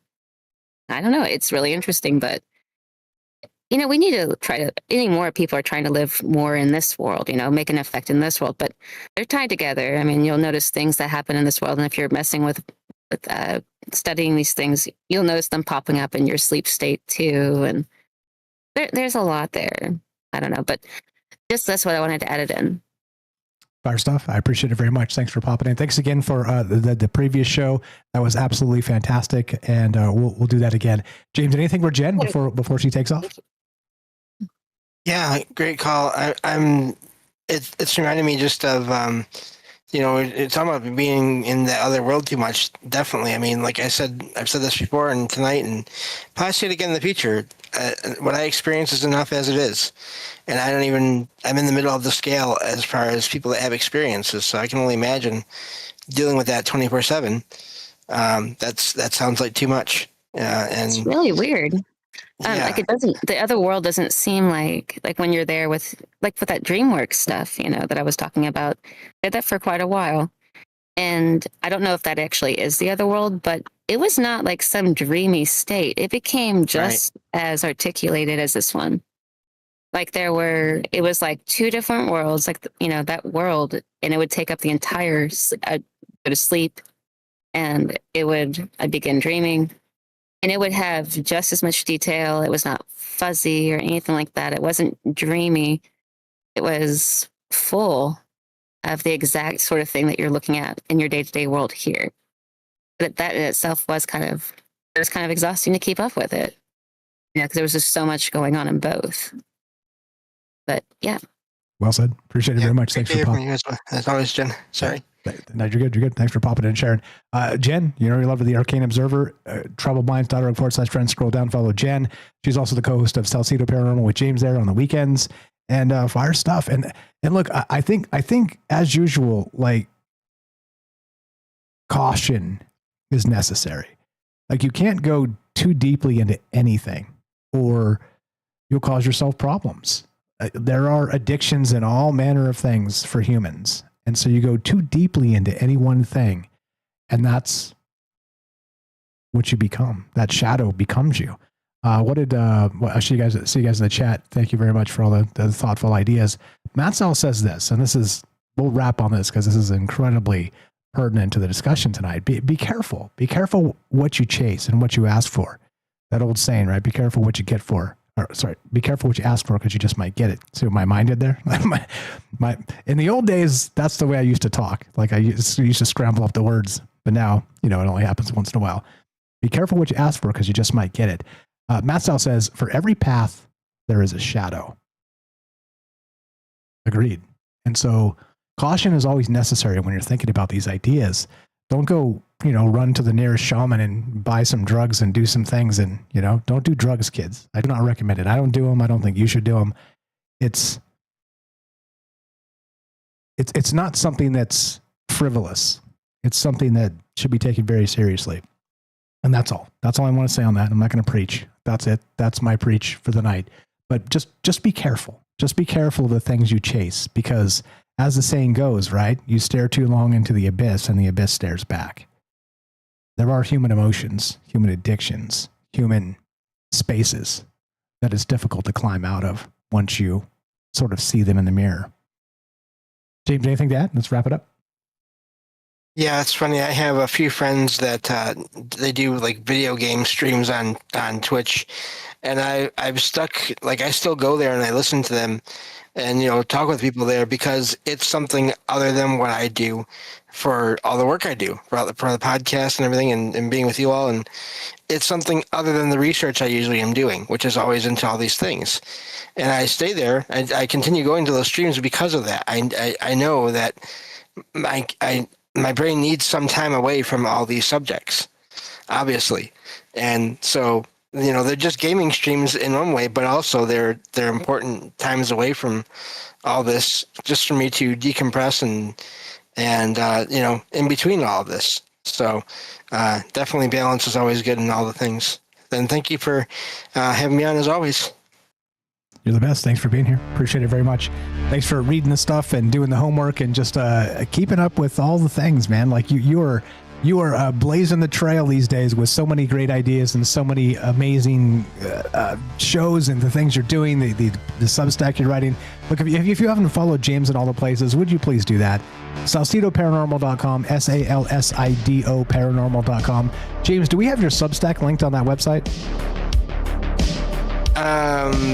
I don't know, it's really interesting, but we need to any more people are trying to live more in this world, make an effect in this world, but they're tied together. I mean, you'll notice things that happen in this world. And if you're messing with studying these things, you'll notice them popping up in your sleep state too. And there's a lot there. I don't know, but that's what I wanted to add it in. Fire stuff. I appreciate it very much. Thanks for popping in. Thanks again for the previous show. That was absolutely fantastic. And we'll do that again. James, anything for Jen before she takes off? Yeah, great call. It's reminding me just of, it's talking about being in the other world too much. Definitely. I mean, like I said, I've said this before and tonight, and probably say it again in the future. What I experience is enough as it is. And I'm in the middle of the scale as far as people that have experiences. So I can only imagine dealing with that 24/7. That sounds like too much. And it's really weird. Like the other world doesn't seem like when you're there with that DreamWorks stuff, that I was talking about. I did that for quite a while. And I don't know if that actually is the other world, but it was not like some dreamy state. It became just as articulated as this one. Like it was like two different worlds, like, that world, and it would take up the entire, I'd go to sleep and I'd begin dreaming. And it would have just as much detail. It was not fuzzy or anything like that. It wasn't dreamy. It was full of the exact sort of thing that you're looking at in your day-to-day world here. But that in itself was kind of exhausting to keep up with it. Because there was just so much going on in both. But yeah. Well said. Appreciate it very much. Thanks for popping. As always, Jen. Sorry. No, you're good. You're good. Thanks for popping in and sharing. Jen, you're love of the Arcane Observer, troubledminds.org/friends. Scroll down, follow Jen. She's also the co-host of Salcedo Paranormal with James there on the weekends, and fire stuff. And look, I think as usual, like, caution is necessary. Like, you can't go too deeply into anything, or you'll cause yourself problems. There are addictions in all manner of things for humans. And so you go too deeply into any one thing, and that's what you become. That shadow becomes you. I see you guys in the chat. Thank you very much for all the thoughtful ideas. Matsell says this, and we'll wrap on this because this is incredibly pertinent to the discussion tonight. Be careful. Be careful what you chase and what you ask for. That old saying, right? Be careful what you get for. Be careful what you ask for because you just might get it. See what my mind did there? In the old days, that's the way I used to talk. Like, I used to scramble up the words, but now, it only happens once in a while. Be careful what you ask for because you just might get it. Matt Sal says, for every path, there is a shadow. Agreed. And so caution is always necessary when you're thinking about these ideas. Don't go, run to the nearest shaman and buy some drugs and do some things. And, don't do drugs, kids. I do not recommend it. I don't do them. I don't think you should do them. It's not something that's frivolous. It's something that should be taken very seriously. And that's all. That's all I want to say on that. I'm not going to preach. That's it. That's my preach for the night. But just be careful. Just be careful of the things you chase, because as the saying goes, right? You stare too long into the abyss and the abyss stares back. There are human emotions, human addictions, human spaces that is difficult to climb out of once you sort of see them in the mirror. James, anything to add? Let's wrap it up. Yeah, it's funny. I have a few friends that they do like video game streams on Twitch, and I've stuck, like, I still go there and I listen to them and, talk with people there because it's something other than what I do for all the work I do for the podcast and everything and being with you all. And it's something other than the research I usually am doing, which is always into all these things. And I stay there. I continue going to those streams because of that. I know that my brain needs some time away from all these subjects, obviously. And so, they're just gaming streams in one way, but also they're important times away from all this, just for me to decompress and in between all of this. So definitely balance is always good in all the things. Then thank you for having me on as always. You're the best. Thanks for being here. Appreciate it very much. Thanks for reading the stuff and doing the homework and just keeping up with all the things, man. Like you are blazing the trail these days with so many great ideas and so many amazing shows and the things you're doing, the Substack you're writing. Look, if you haven't followed James in all the places, would you please do that? SalcidoParanormal.com, SALSIDO paranormal.com. James, do we have your Substack linked on that website?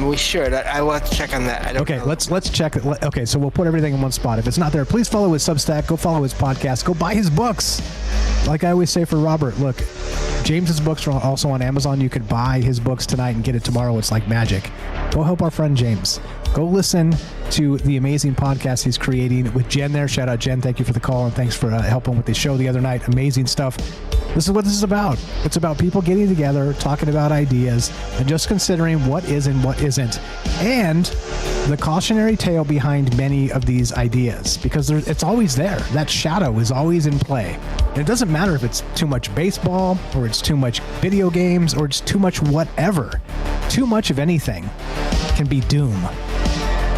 We should. I will have to check on that. I don't know. Let's check it. Okay, so we'll put everything in one spot. If it's not there, please follow his Substack. Go follow his podcast. Go buy his books. Like I always say for Robert, look, James's books are also on Amazon. You could buy his books tonight and get it tomorrow. It's like magic. Go help our friend James. Go listen to the amazing podcast he's creating with Jen there. Shout out, Jen. Thank you for the call, and thanks for helping with the show the other night. Amazing stuff. This is what this is about. It's about people getting together, talking about ideas, and just considering what is and what isn't, and the cautionary tale behind many of these ideas, because it's always there. That shadow is always in play. And it doesn't matter if it's too much baseball, or it's too much video games, or it's too much whatever. Too much of anything can be doom.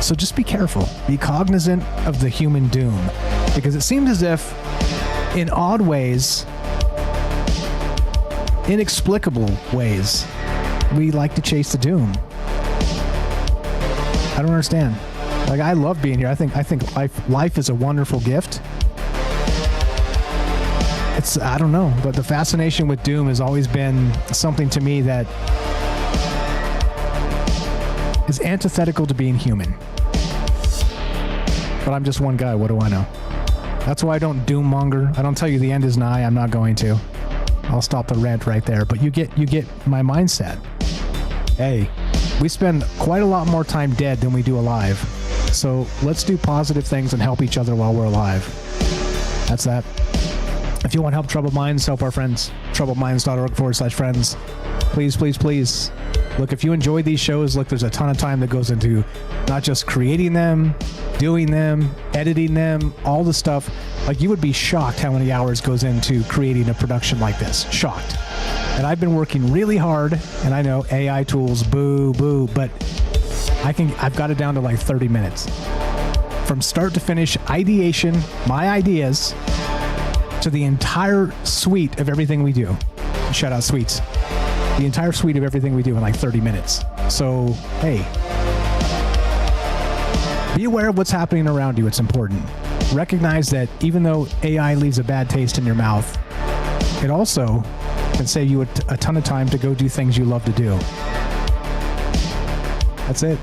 So just be careful. Be cognizant of the human doom, because it seems as if, in odd ways, inexplicable ways, we like to chase the doom. I don't understand. Like, I love being here. I think life is a wonderful gift. I don't know, but the fascination with doom has always been something to me that is antithetical to being human. But I'm just one guy. What do I know? That's why I don't doom monger. I don't tell you the end is nigh. I'm not going to. I'll stop the rant right there. But you get my mindset. Hey, we spend quite a lot more time dead than we do alive. So let's do positive things and help each other while we're alive. That's that. If you want to help Troubled Minds, help our friends. troubledminds.org/friends. Please, please, please. Look, if you enjoy these shows, look, there's a ton of time that goes into not just creating them, doing them, editing them, all the stuff. Like, you would be shocked how many hours goes into creating a production like this. Shocked. And I've been working really hard, and I know AI tools, boo, but I've got it down to like 30 minutes. From start to finish, ideation, my ideas, to the entire suite of everything we do. Shout out suites. The entire suite of everything we do in like 30 minutes. So, hey, be aware of what's happening around you. It's important. Recognize that even though AI leaves a bad taste in your mouth, it also can save you a ton of time to go do things you love to do. That's it.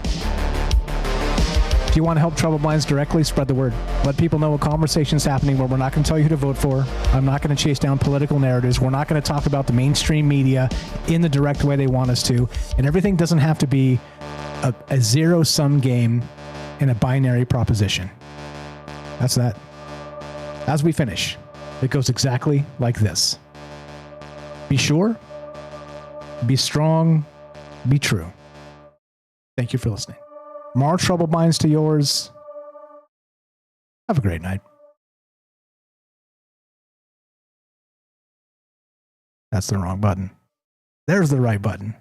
If you want to help Troubled Minds directly, spread the word. Let people know a conversation's happening where we're not going to tell you who to vote for. I'm not going to chase down political narratives. We're not going to talk about the mainstream media in the direct way they want us to. And everything doesn't have to be a zero-sum game in a binary proposition. That's that. As we finish, it goes exactly like this. Be sure, be strong, be true. Thank you for listening. More Troubled Minds to yours. Have a great night. That's the wrong button. There's the right button.